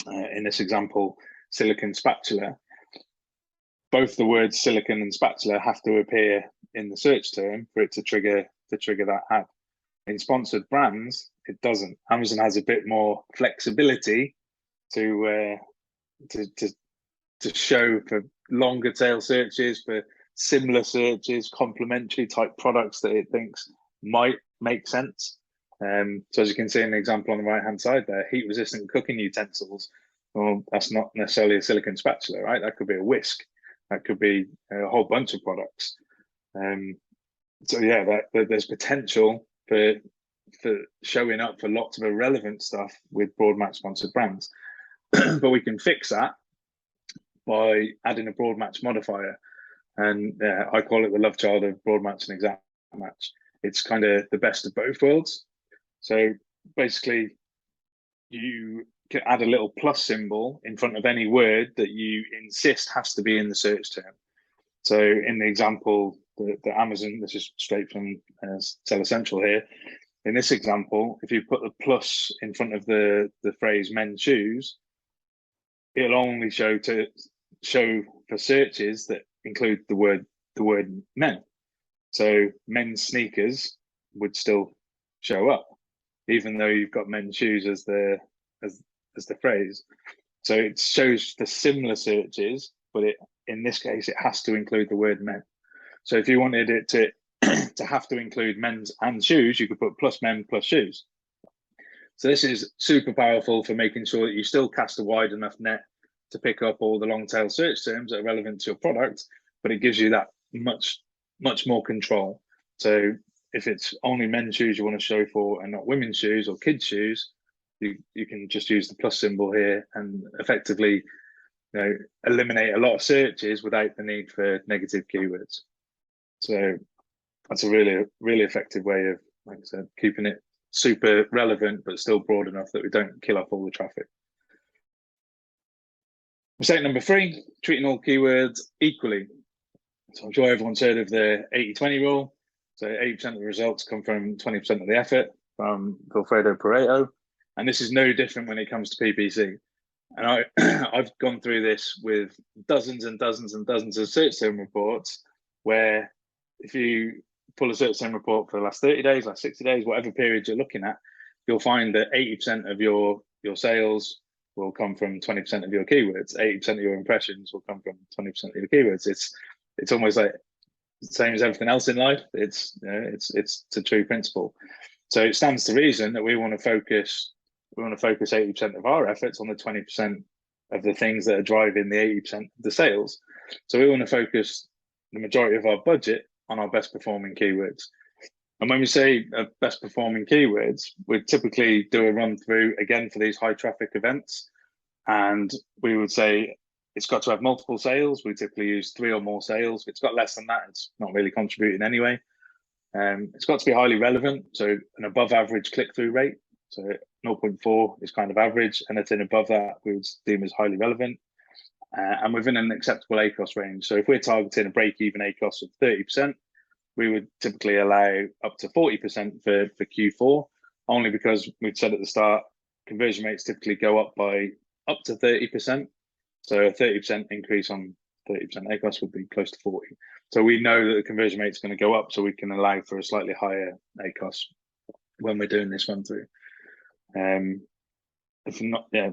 Speaker 2: in this example, silicone spatula, both the words silicone and spatula have to appear in the search term for it to trigger that ad. In sponsored brands, it doesn't. Amazon has a bit more flexibility to show for longer tail searches, for similar searches, complementary type products that it thinks might make sense. So as you can see in the example on the right hand side there, heat resistant cooking utensils. Well, that's not necessarily a silicone spatula, right? That could be a whisk. That could be a whole bunch of products. So yeah, there's potential for showing up for lots of irrelevant stuff with broad match sponsored brands. But we can fix that by adding a broad match modifier. And I call it the love child of broad match and exact match. It's kind of the best of both worlds. So basically, you can add a little plus symbol in front of any word that you insist has to be in the search term. So in the example, the Amazon, this is straight from Seller Central here. In this example, if you put the plus in front of the phrase men's shoes, it'll only show for searches that include the word men. So men's sneakers would still show up, even though you've got men's shoes as the phrase. So it shows for similar searches, but in this case, it has to include the word men. So if you wanted it to have to include men's and shoes, you could put plus men plus shoes. So this is super powerful for making sure that you still cast a wide enough net to pick up all the long tail search terms that are relevant to your product, but it gives you that much more control. So if it's only men's shoes you want to show for and not women's shoes or kids' shoes, you can just use the plus symbol here and effectively eliminate a lot of searches without the need for negative keywords. So that's a really, really effective way of, like I said, keeping it super relevant, but still broad enough that we don't kill off all the traffic. Mistake number 3, treating all keywords equally. So I'm sure everyone's heard of the 80-20 rule. So 80% of the results come from 20% of the effort, from Wilfredo Pareto. And this is no different when it comes to PPC. And I've gone through this with dozens and dozens and dozens of search term reports, where if you pull a search term report for the last 30 days, last 60 days, whatever period you're looking at, you'll find that 80% of your sales will come from 20% of your keywords. 80% of your impressions will come from 20% of your keywords. It's almost like the same as everything else in life. It's a true principle. So it stands to reason that we want to focus 80% of our efforts on the 20% of the things that are driving the 80% of the sales. So we want to focus the majority of our budget on our best performing keywords. And when we say best performing keywords, we typically do a run through again for these high traffic events. And we would say it's got to have multiple sales. We typically use 3 or more sales. If it's got less than that, it's not really contributing anyway. It's got to be highly relevant. So an above average click-through rate. So 0.4 is kind of average. Anything above that we would deem as highly relevant. And within an acceptable ACOS range. So if we're targeting a break-even ACOS of 30%, we would typically allow up to 40% for Q4, only because we'd said at the start, conversion rates typically go up by up to 30%. So a 30% increase on 30% ACOS would be close to 40. So we know that the conversion rate is going to go up, so we can allow for a slightly higher ACOS when we're doing this run through. If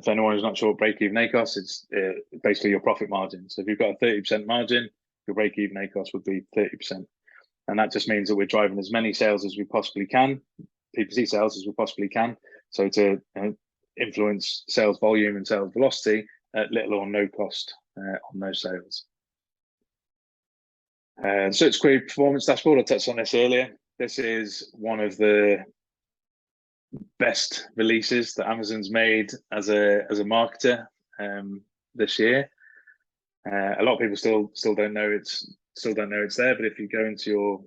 Speaker 2: anyone is not sure what break-even ACOS, it's basically your profit margin. So if you've got a 30% margin, your break-even ACOS would be 30%. And that just means that we're driving as many sales as we possibly can, PPC sales as we possibly can. So to influence sales volume and sales velocity at little or no cost on those sales. Search query performance dashboard, I touched on this earlier. This is one of the best releases that Amazon's made as a marketer this year. A lot of people still don't know it's there, but if you go into your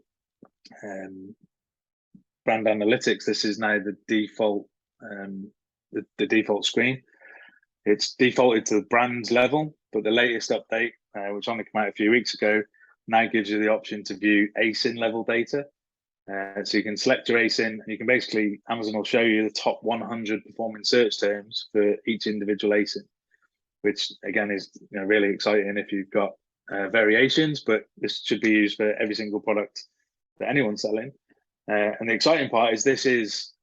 Speaker 2: brand analytics, this is now the default the default screen. It's defaulted to the brand level, but the latest update, which only came out a few weeks ago, now gives you the option to view ASIN level data. So you can select your ASIN, and you can basically, Amazon will show you the top 100 performing search terms for each individual ASIN, which again is really exciting if you've got variations, but this should be used for every single product that anyone's selling. And the exciting part is this is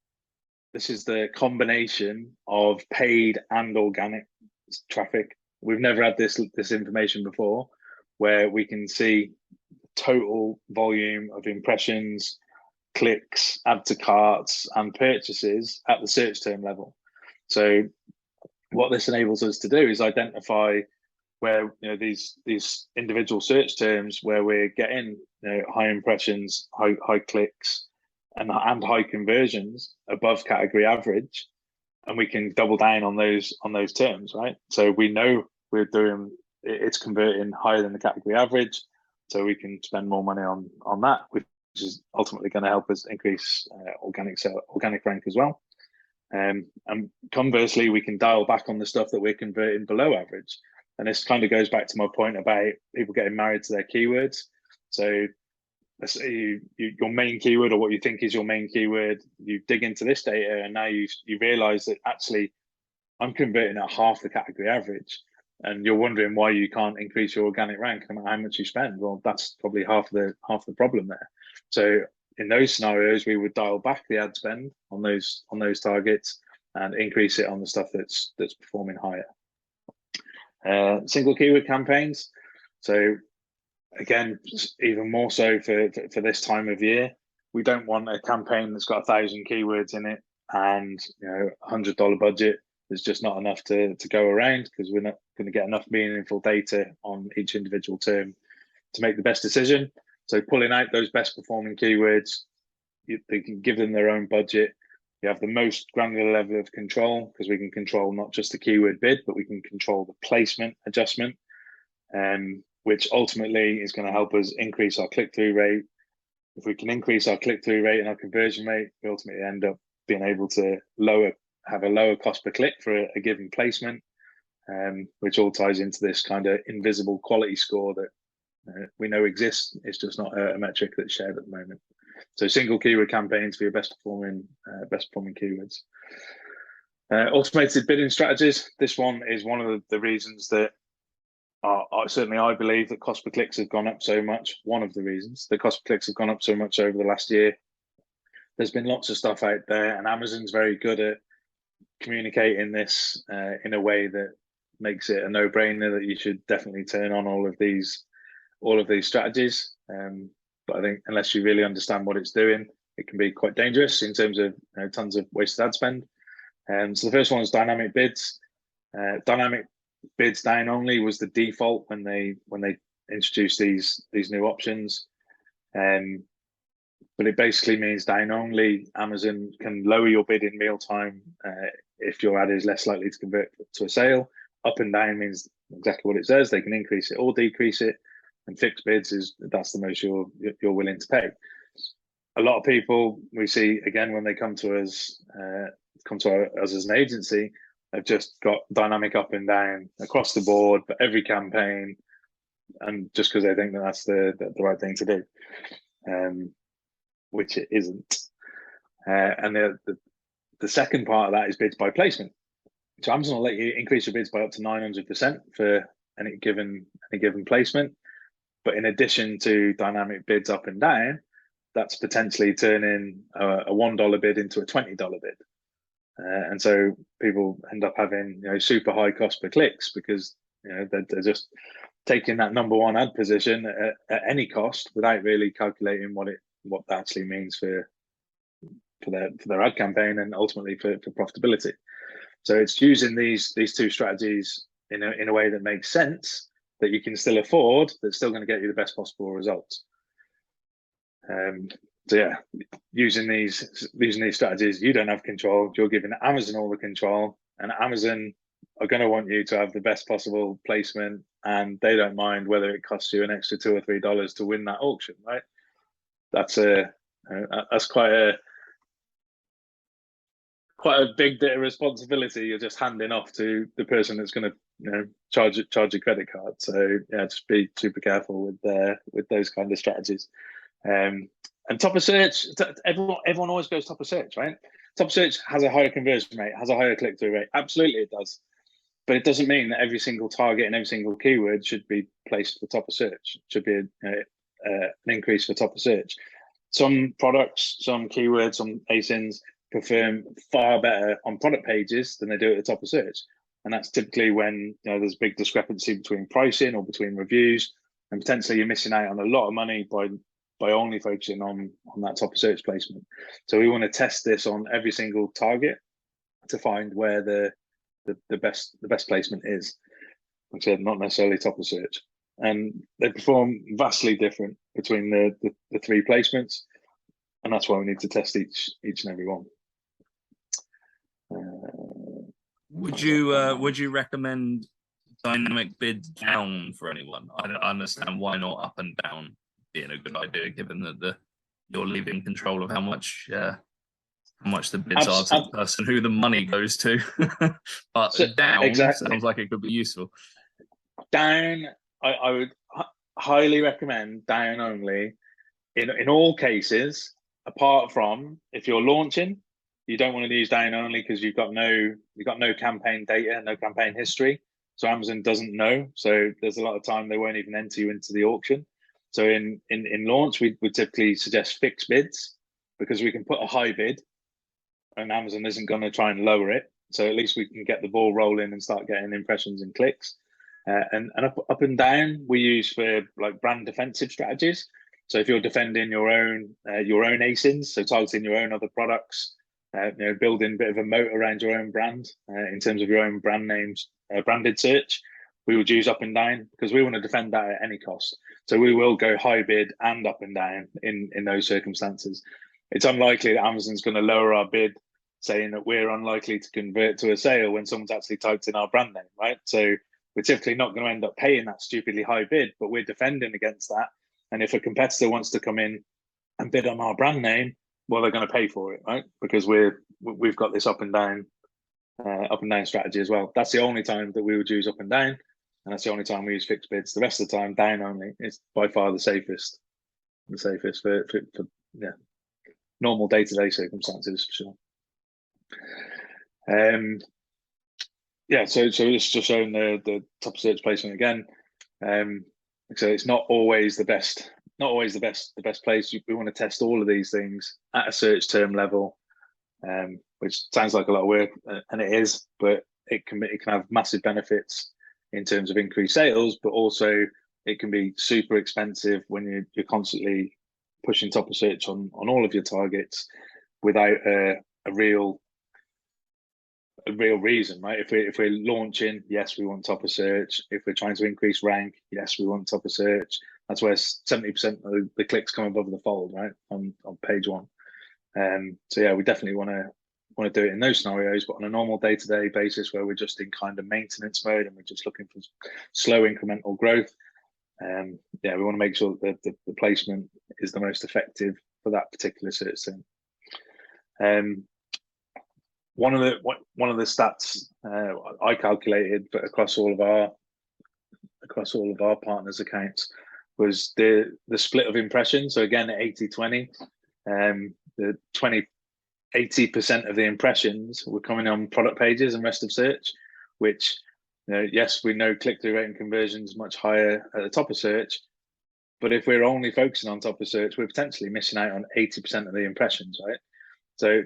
Speaker 2: the combination of paid and organic traffic. We've never had this information before, where we can see total volume of impressions, clicks, add to carts, and purchases at the search term level. So what this enables us to do is identify where these individual search terms where we're getting high impressions, high clicks, and high conversions above category average, and we can double down on those terms, right? So we know it's converting higher than the category average, so we can spend more money on that, which is ultimately going to help us increase organic rank as well. And conversely, we can dial back on the stuff that we're converting below average. And this kind of goes back to my point about people getting married to their keywords. So let's say your main keyword, or what you think is your main keyword, you dig into this data, and now you realize that actually I'm converting at half the category average, and you're wondering why you can't increase your organic rank and how much you spend. Well, that's probably half the problem there. So in those scenarios, we would dial back the ad spend on those targets and increase it on the stuff that's performing higher. Single keyword campaigns. So again, even more so for this time of year, we don't want a campaign that's got 1,000 keywords in it and $100 budget. There's just not enough to go around, because we're not going to get enough meaningful data on each individual term to make the best decision. So pulling out those best performing keywords, they can give them their own budget. You have the most granular level of control, because we can control not just the keyword bid, but we can control the placement adjustment, which ultimately is going to help us increase our click-through rate. If we can increase our click-through rate and our conversion rate, we ultimately end up being able to have a lower cost per click for a given placement, which all ties into this kind of invisible quality score that we know exists. It's just not a metric that's shared at the moment. So single keyword campaigns for your best performing keywords. Automated bidding strategies. This one is one of the reasons that certainly I believe that cost per clicks have gone up so much. One of the reasons that cost per clicks have gone up so much over the last year. There's been lots of stuff out there, and Amazon's very good at communicating this in a way that makes it a no-brainer that you should definitely turn on all of these strategies. But I think unless you really understand what it's doing, it can be quite dangerous in terms of tons of wasted ad spend. So the first one is dynamic bids. Dynamic bids down only was the default when they introduced these new options. But it basically means down only. Amazon can lower your bid in real time if your ad is less likely to convert to a sale. Up and down means exactly what it says. They can increase it or decrease it. And fixed bids that's the most you're willing to pay. A lot of people we see again when they come to us as an agency, have just got dynamic up and down across the board for every campaign, and just because they think that that's the right thing to do, which it isn't. And the second part of that is bids by placement. So Amazon will let you increase your bids by up to 900% for any given placement. But in addition to dynamic bids up and down, that's potentially turning a $1 bid into a $20 bid. And so people end up having super high cost per clicks because they're just taking that number one ad position at any cost without really calculating what that actually means for their ad campaign and ultimately for profitability. So it's using these two strategies in a way that makes sense, that you can still afford, that's still going to get you the best possible results. So yeah, using these strategies, you don't have control. You're giving Amazon all the control, and Amazon are going to want you to have the best possible placement, and they don't mind whether it costs you an extra $2 or $3 to win that auction, right? That's quite a big bit of responsibility you're just handing off to the person that's going to charge a credit card. So yeah, just be super careful with those kind of strategies. And top of search, everyone always goes top of search, right? Top of search has a higher conversion rate, has a higher click-through rate. Absolutely it does. But it doesn't mean that every single target and every single keyword should be placed for top of search. It should be an increase for top of search. Some products, some keywords, some ASINs perform far better on product pages than they do at the top of search. And that's typically when there's a big discrepancy between pricing or between reviews, and potentially you're missing out on a lot of money by only focusing on that top of search placement. So we want to test this on every single target to find where the best placement is. Like I said, not necessarily top of search. And they perform vastly different between the three placements. And that's why we need to test each and every one.
Speaker 3: Would you recommend dynamic bids down for anyone? I don't understand why not up and down being a good idea, given that you're leaving control of how much the bids are to the person who the money goes to. But so, down exactly. Sounds like it could be useful.
Speaker 2: Down, I would highly recommend down only in all cases, apart from if you're launching. You don't want to use down only because you've got no campaign data, no campaign history. So Amazon doesn't know. So there's a lot of time they won't even enter you into the auction. So in launch, we would typically suggest fixed bids because we can put a high bid and Amazon isn't going to try and lower it. So at least we can get the ball rolling and start getting impressions and clicks. And up and down, we use for like brand defensive strategies. So if you're defending your own ASINs, so targeting your own other products, building a bit of a moat around your own brand in terms of your own brand names, branded search, we would use up and down because we want to defend that at any cost. So we will go high bid and up and down in those circumstances. It's unlikely that Amazon's going to lower our bid, saying that we're unlikely to convert to a sale when someone's actually typed in our brand name, right? So we're typically not going to end up paying that stupidly high bid, but we're defending against that. And if a competitor wants to come in and bid on our brand name, well, they're going to pay for it, right? Because we've got this up and down strategy as well. That's the only time that we would use up and down, and that's the only time we use fixed bids. The rest of the time, down only. It's by far the safest for normal day-to-day circumstances, for sure. So it's just showing the top search placement again. So it's not always the best. Not always the best place. We want to test all of these things at a search term level, which sounds like a lot of work, and it is, but it can have massive benefits in terms of increased sales, but also it can be super expensive when you're constantly pushing top of search on all of your targets without a real a real reason, right? If we're launching, yes, we want top of search. If we're trying to increase rank, yes, we want top of search. That's where 70% of the clicks come above the fold, right? On page one. So yeah, we definitely want to do it in those scenarios, but on a normal day-to-day basis where we're just in kind of maintenance mode and we're just looking for slow incremental growth. Yeah, we want to make sure that the placement is the most effective for that particular search thing. One of the stats I calculated, but across all of our partners' accounts, was the split of impressions. So again, 80-20, the 80% of the impressions were coming on product pages and rest of search, which, yes, we know click-through rate and conversion is much higher at the top of search, but if we're only focusing on top of search, we're potentially missing out on 80% of the impressions, right? So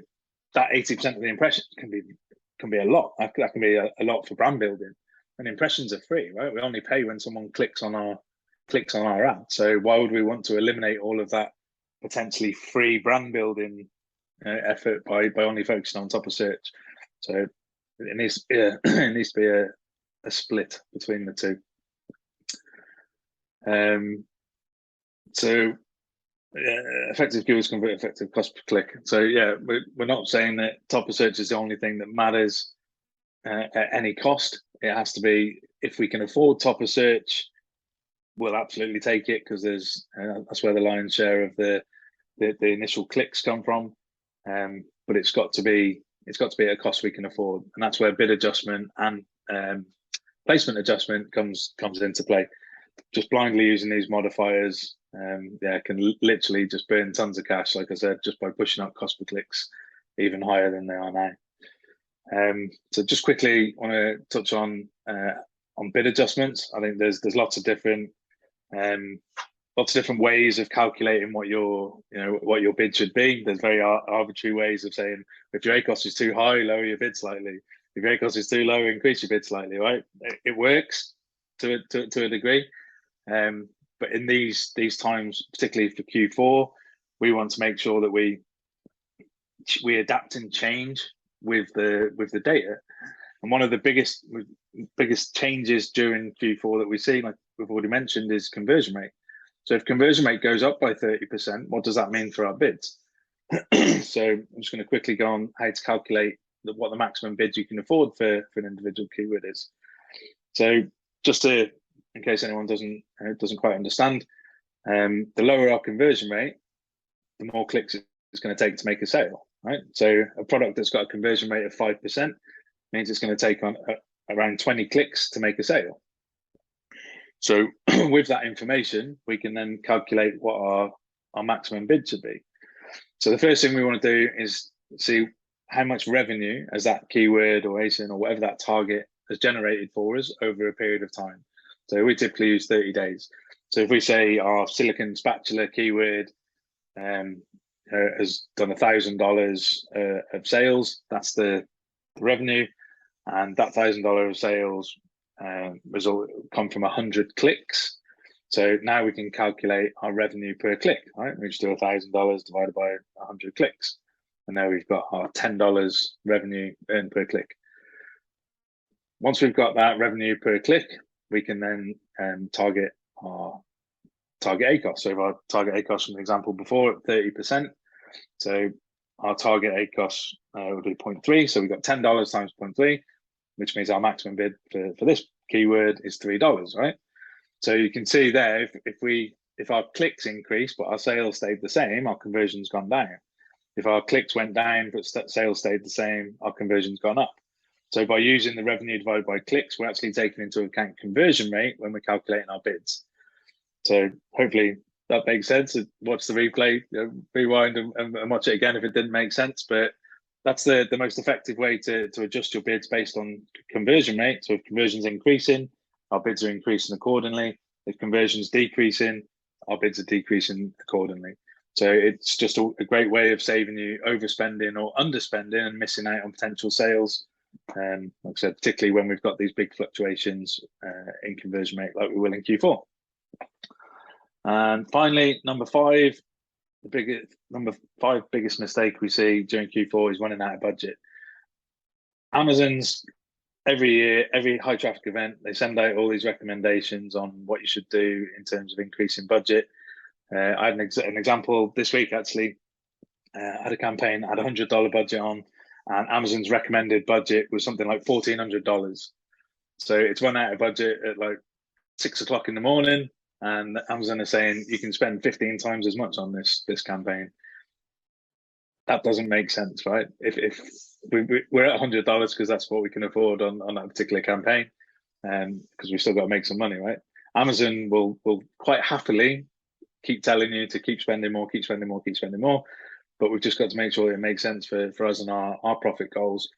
Speaker 2: that 80% of the impressions can be a lot. That can be a lot for brand building. And impressions are free, right? We only pay when someone clicks on our ad. So why would we want to eliminate all of that potentially free brand building effort by only focusing on top of search? So it needs to be a split between the two. So effective keywords convert, effective cost per click. So yeah, we're not saying that top of search is the only thing that matters at any cost. It has to be, if we can afford top of search, we'll absolutely take it, because there's that's where the lion's share of the initial clicks come from. But it's got to be at a cost we can afford, and that's where bid adjustment and placement adjustment comes into play. Just blindly using these modifiers, can literally just burn tons of cash, like I said, just by pushing up cost per clicks even higher than they are now. So just quickly want to touch on bid adjustments. I think there's lots of different ways of calculating what your bid should be. There's very arbitrary ways of saying, if your ACoS is too high, lower your bid slightly. If your ACoS is too low, increase your bid slightly. Right? It works to a degree. But in these times, particularly for Q4, we want to make sure that we adapt and change with the data. And one of the biggest changes during Q4 that we see, like we've already mentioned, is conversion rate. So if conversion rate goes up by 30%, what does that mean for our bids? So I'm just going to quickly go on how to calculate what the maximum bids you can afford for an individual keyword is. So just in case anyone doesn't quite understand, the lower our conversion rate, the more clicks it's going to take to make a sale, right? So a product that's got a conversion rate of 5% means it's going to take on around 20 clicks to make a sale. So with that information, we can then calculate what our maximum bid should be. So the first thing we want to do is see how much revenue as that keyword or ASIN or whatever that target has generated for us over a period of time. So we typically use 30 days. So if we say our silicon spatula keyword has done $1,000 of sales, that's the revenue, and that $1,000 of sales result come from 100 clicks. So now we can calculate our revenue per click, right? We just do $1,000 divided by 100 clicks, and now we've got our $10 revenue earned per click. Once we've got that revenue per click, we can then target our target ACoS. So if our target ACoS from the example before at 30%, so our target ACoS would be 0.3. So we've got $10 times 0.3, which means our maximum bid for this keyword is $3, right? So you can see there, if our clicks increase but our sales stayed the same, our conversion's gone down. If our clicks went down but sales stayed the same, our conversion's gone up. So by using the revenue divided by clicks, we're actually taking into account conversion rate when we're calculating our bids. So hopefully that makes sense. Watch the replay, rewind and watch it again if it didn't make sense. But that's the most effective way to adjust your bids based on conversion rate. So if conversion's increasing, our bids are increasing accordingly. If conversion's decreasing, our bids are decreasing accordingly. So it's just a great way of saving you overspending or underspending and missing out on potential sales. Like I said, particularly when we've got these big fluctuations in conversion rate like we will in Q4. And finally, number five biggest mistake we see during Q4 is running out of budget. Amazon's every year, every high traffic event, they send out all these recommendations on what you should do in terms of increasing budget. I had an example this week, actually. I had a campaign, I had $100 budget on, and Amazon's recommended budget was something like $1,400. So it's run out of budget at like 6 o'clock in the morning, and Amazon is saying you can spend 15 times as much on this campaign. That doesn't make sense, right? If we're at $100 because that's what we can afford on that particular campaign, because we've still got to make some money, right? Amazon will quite happily keep telling you to keep spending more, keep spending more, keep spending more, but we've just got to make sure it makes sense for us and our profit goals.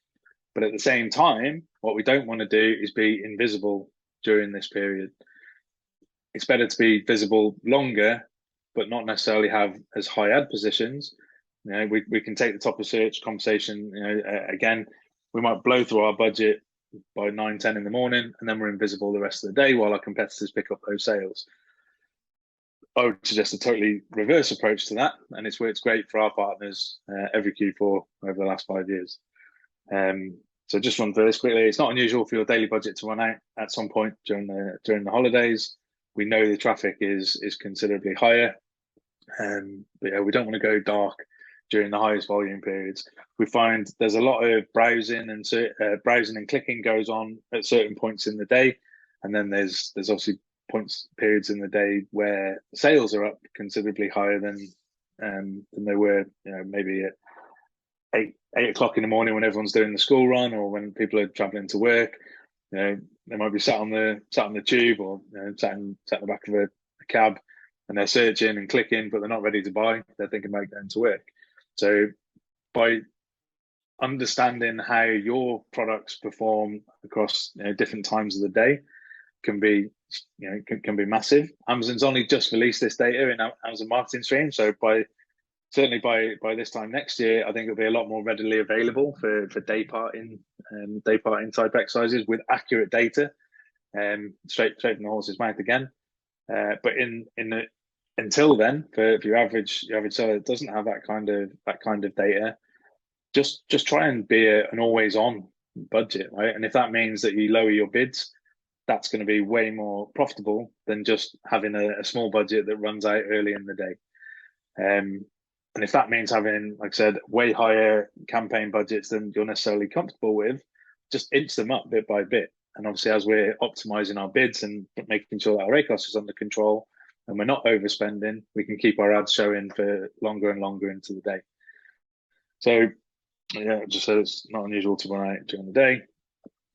Speaker 2: But at the same time, what we don't want to do is be invisible during this period. It's better to be visible longer, but not necessarily have as high ad positions. You know, we can take the top of search conversation. You know, again, we might blow through our budget by 9, 10 in the morning, and then we're invisible the rest of the day while our competitors pick up those sales. I would suggest a totally reverse approach to that, and it's worked great for our partners every Q4 over the last 5 years. So just run through this quickly. It's not unusual for your daily budget to run out at some point during the holidays. We know the traffic is considerably higher, but yeah, we don't want to go dark during the highest volume periods. We find there's a lot of browsing and clicking goes on at certain points in the day, and then there's obviously periods in the day where sales are up considerably higher than they were, you know, maybe at 8 o'clock in the morning when everyone's doing the school run, or when people are traveling to work. You know, they might be sat on the tube, or you know, sat in the back of a cab, and they're searching and clicking, but they're not ready to buy. They're thinking about going to work. So by understanding how your products perform across, you know, different times of the day can be massive. Amazon's only just released this data in Amazon Marketing Stream, so certainly by this time next year, I think it'll be a lot more readily available for day part in type exercises with accurate data, straight from the horse's mouth again. But until then, for your average seller that doesn't have that kind of data, just try and be an always on budget, right? And if that means that you lower your bids, that's going to be way more profitable than just having a small budget that runs out early in the day. And if that means having, like I said, way higher campaign budgets than you're necessarily comfortable with, just inch them up bit by bit. And obviously, as we're optimizing our bids and making sure that our ACOS is under control and we're not overspending, we can keep our ads showing for longer and longer into the day. So, yeah, just so it's not unusual to run out during the day.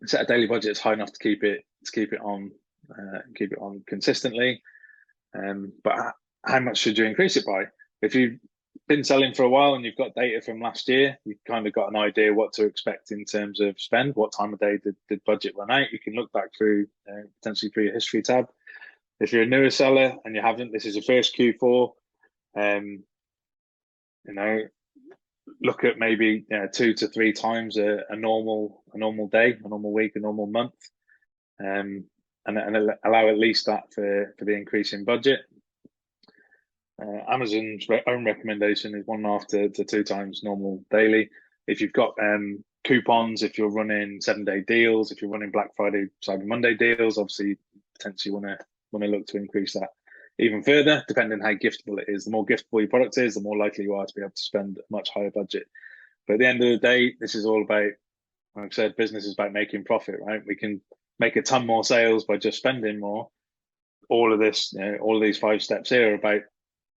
Speaker 2: Set a daily budget that's high enough to keep it on consistently. But how much should you increase it by? If you've been selling for a while and you've got data from last year, you've kind of got an idea what to expect in terms of spend. What time of day did budget run out? You can look back through potentially through your history tab. If you're a newer seller and you haven't, this is your first Q4, you know, look at maybe 2 to 3 times a normal day, a normal week, a normal month, and allow at least that for the increase in budget. Amazon's own recommendation is 1.5 to 2 times normal daily. If you've got coupons, if you're running 7-day deals, if you're running Black Friday, Cyber Monday deals, obviously potentially want to look to increase that even further, depending on how giftable it is. The more giftable your product is, the more likely you are to be able to spend a much higher budget. But at the end of the day, this is all about, like I said, business is about making profit, right? We can make a ton more sales by just spending more. All of these 5 steps here are about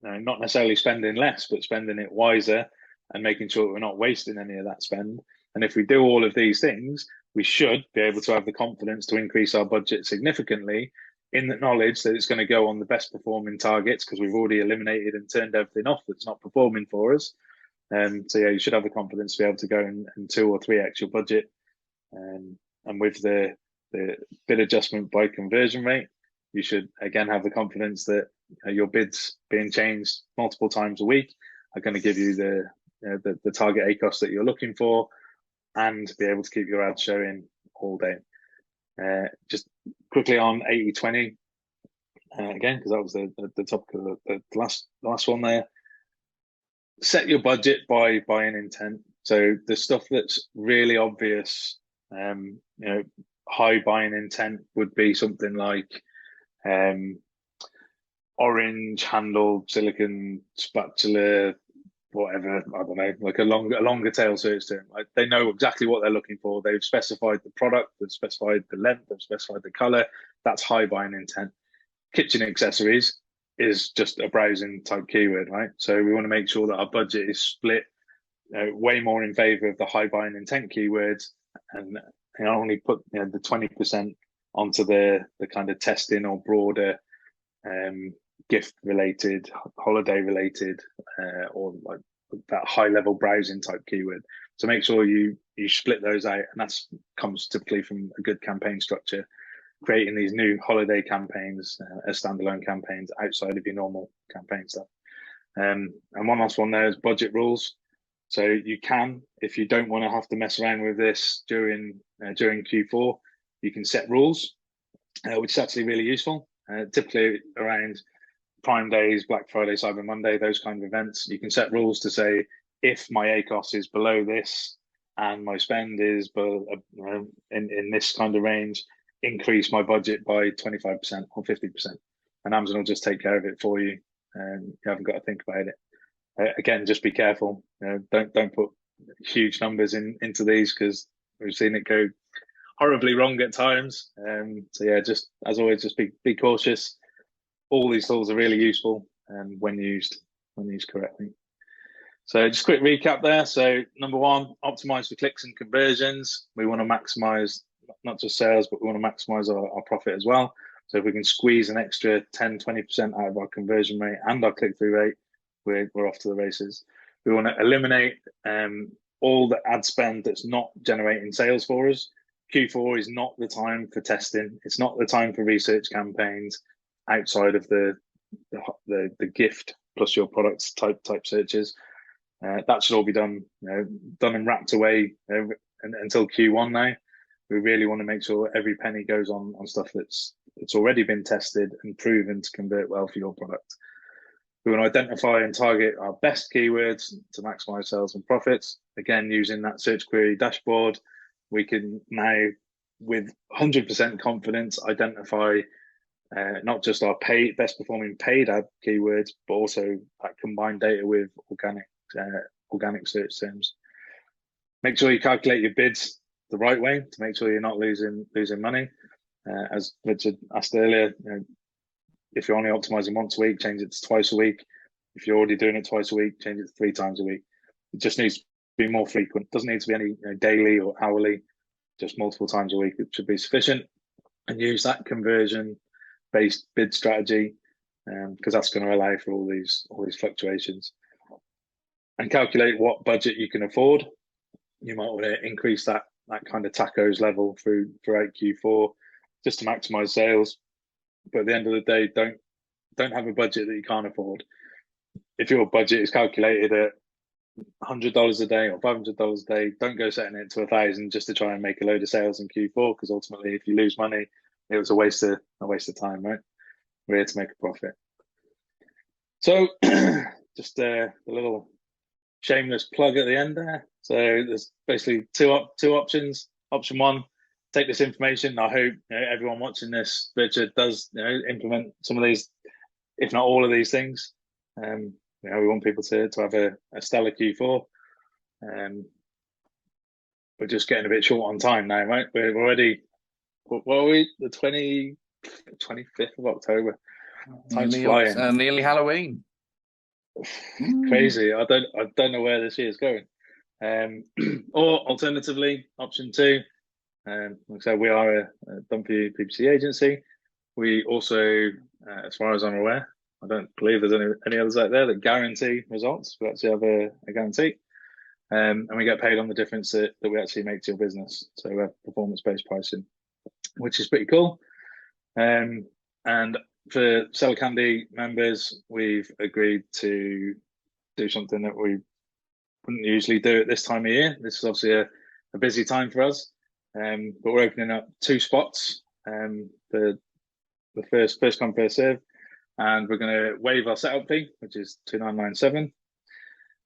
Speaker 2: not necessarily spending less, but spending it wiser and making sure that we're not wasting any of that spend. And if we do all of these things, we should be able to have the confidence to increase our budget significantly, in the knowledge that it's going to go on the best performing targets, because we've already eliminated and turned everything off that's not performing for us. So yeah, you should have the confidence to be able to go and 2 or 3 extra budget. And with the bid adjustment by conversion rate, you should again have the confidence that your bids being changed multiple times a week are going to give you the target ACOS that you're looking for, and be able to keep your ads showing all day. Just quickly on 80/20 again, because that was the topic of the last one there. Set your budget by an intent. So the stuff that's really obvious High buying intent would be something like orange handled silicon spatula, whatever, I don't know, like a longer tail search term. Like they know exactly what they're looking for. They've specified the product, they've specified the length, they've specified the color. That's high buying intent. Kitchen accessories is just a browsing type keyword, right? So we want to make sure that our budget is split way more in favor of the high buying intent keywords, and only put the 20% onto the kind of testing or broader gift related, holiday related, or like that high level browsing type keyword. So make sure you split those out, and that comes typically from a good campaign structure, creating these new holiday campaigns as standalone campaigns outside of your normal campaign stuff. And one last one there is budget rules. So you can, if you don't want to have to mess around with this during Q4, you can set rules, which is actually really useful. Typically around Prime Days, Black Friday, Cyber Monday, those kind of events, you can set rules to say, if my ACOS is below this and my spend is in this kind of range, increase my budget by 25% or 50%. And Amazon will just take care of it for you, and you haven't got to think about it. Again, just be careful. Don't put huge numbers into these, because we've seen it go horribly wrong at times. So yeah, just as always, just be cautious. All these tools are really useful when used correctly. So just a quick recap there. So number one, optimize for clicks and conversions. We want to maximize not just sales, but we want to maximize our profit as well. So if we can squeeze an extra 10-20% out of our conversion rate and our click-through rate, we're off to the races. We want to eliminate all the ad spend that's not generating sales for us. Q4 is not the time for testing. It's not the time for research campaigns outside of the gift plus your products type searches. That should all be done and wrapped away until Q1 now. We really want to make sure every penny goes on stuff that's already been tested and proven to convert well for your product. We want to identify and target our best keywords to maximize sales and profits. Again, using that search query dashboard, we can now, with 100% confidence, identify not just our best performing paid ad keywords, but also that combined data with organic search terms. Make sure you calculate your bids the right way to make sure you're not losing money. As Richard asked earlier, if you're only optimizing once a week, change it to twice a week. If you're already doing it twice a week, change it to 3 times a week. It just needs to be more frequent. It doesn't need to be any daily or hourly, just multiple times a week. It should be sufficient. And use that conversion-based bid strategy, because that's going to allow for all these fluctuations. And calculate what budget you can afford. You might want to increase that kind of tacos level throughout Q4 just to maximize sales. But at the end of the day, don't have a budget that you can't afford. If your budget is calculated at $100 a day or $500 a day, don't go setting it to 1,000 just to try and make a load of sales in Q4, because ultimately, if you lose money, it was a waste of time, right? We're here to make a profit. So just a little shameless plug at the end there. So there's basically two options. Option one, take this information. I hope everyone watching this, Richard, does implement some of these, if not all of these things. We want people to have a stellar Q4. We're just getting a bit short on time now, right? We're already, what are we? The 25th of October. Time's flying.
Speaker 1: Nearly Halloween.
Speaker 2: Crazy. I don't know where this year's going. Or alternatively, option two. Like I said, we are a Dumpy PPC agency. We also, as far as I'm aware, I don't believe there's any others out there that guarantee results. We actually have a guarantee. And we get paid on the difference that we actually make to your business. So we have performance-based pricing, which is pretty cool. And for Seller Candy members, we've agreed to do something that we wouldn't usually do at this time of year. This is obviously a busy time for us. But we're opening up 2 spots for the first come, first serve. And we're going to waive our setup fee, which is $2,997.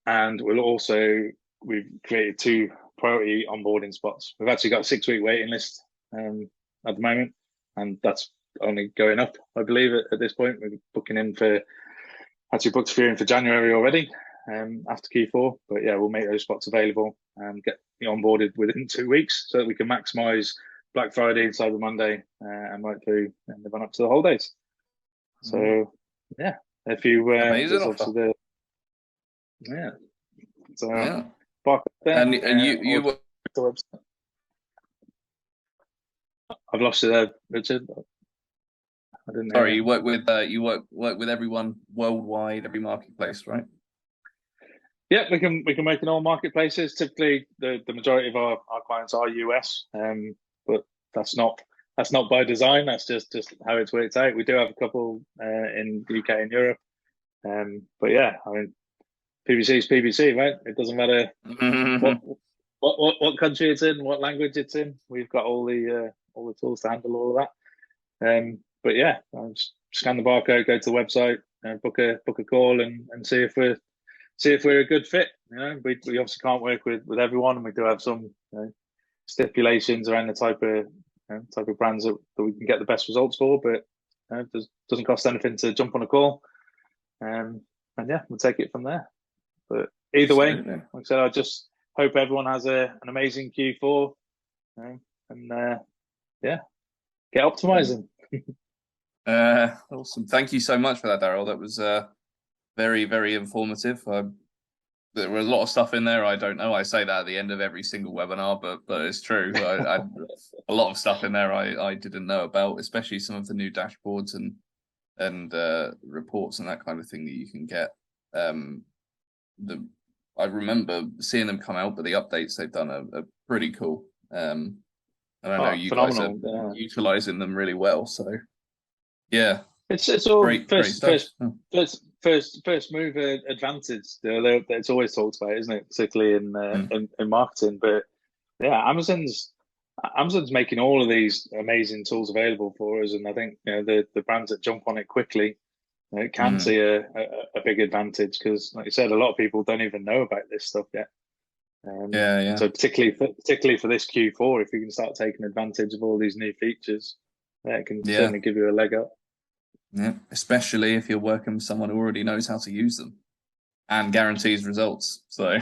Speaker 2: And we've created 2 priority onboarding spots. We've actually got a 6-week waiting list at the moment, and that's only going up, I believe, at this point. We're booking in for actually booked for for January already, after Q4. But yeah, we'll make those spots available and get onboarded within 2 weeks so that we can maximise Black Friday and Cyber Monday and right through and the run up to the holidays. So yeah, if you there's obviously the so
Speaker 1: Yeah.
Speaker 2: park up there,
Speaker 1: And you were
Speaker 2: the website. I've lost you there, Richard. I didn't
Speaker 1: sorry, you work with everyone worldwide, every marketplace, right?
Speaker 2: Yeah, we can make in all marketplaces. Typically, the majority of our clients are US, but that's not by design. That's just how it's worked out. We do have a couple in the UK and Europe, but yeah, I mean, PPC is PPC, right? It doesn't matter what country it's in, what language it's in. We've got all the tools to handle all of that. But yeah, scan the barcode, go to the website, book a call, and see if we're a good fit. You know, we obviously can't work with everyone, and we do have some stipulations around the type of brands that we can get the best results for. But it doesn't cost anything to jump on a call, and yeah, we'll take it from there. But either way, like I said, I just hope everyone has an amazing Q4, and yeah, get optimizing.
Speaker 1: Awesome. Thank you so much for that, Daryl. That was very, very informative. There was a lot of stuff in there I don't know. I say that at the end of every single webinar, but it's true. I a lot of stuff in there I didn't know about, especially some of the new dashboards and reports and that kind of thing that you can get. I remember seeing them come out, but the updates they've done are pretty cool. And I know you guys are utilizing them really well. So yeah,
Speaker 2: it's all
Speaker 1: great
Speaker 2: first mover advantage. It's always talked about, isn't it? Particularly in marketing. But yeah, Amazon's making all of these amazing tools available for us, and I think the brands that jump on it quickly can see a big advantage, because, like you said, a lot of people don't even know about this stuff yet. So particularly for this Q4, if you can start taking advantage of all these new features, it can certainly give you a leg up.
Speaker 1: Yeah, especially if you're working with someone who already knows how to use them and guarantees results. So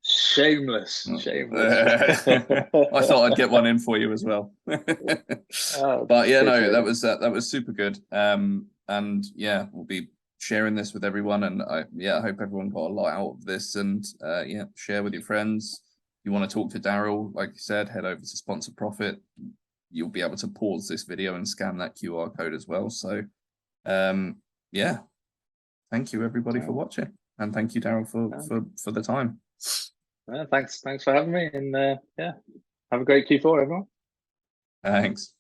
Speaker 2: shameless.
Speaker 1: I thought I'd get one in for you as well. But yeah, no, that was super good. And yeah, we'll be sharing this with everyone, and I hope everyone got a lot out of this. And share with your friends. If you want to talk to Daryl, like you said, head over to Sponsor Profit. You'll be able to pause this video and scan that QR code as well. So yeah, thank you everybody for watching, and thank you, Daryl, for the time.
Speaker 2: Thanks for having me, and have a great Q4, everyone.
Speaker 1: Thanks.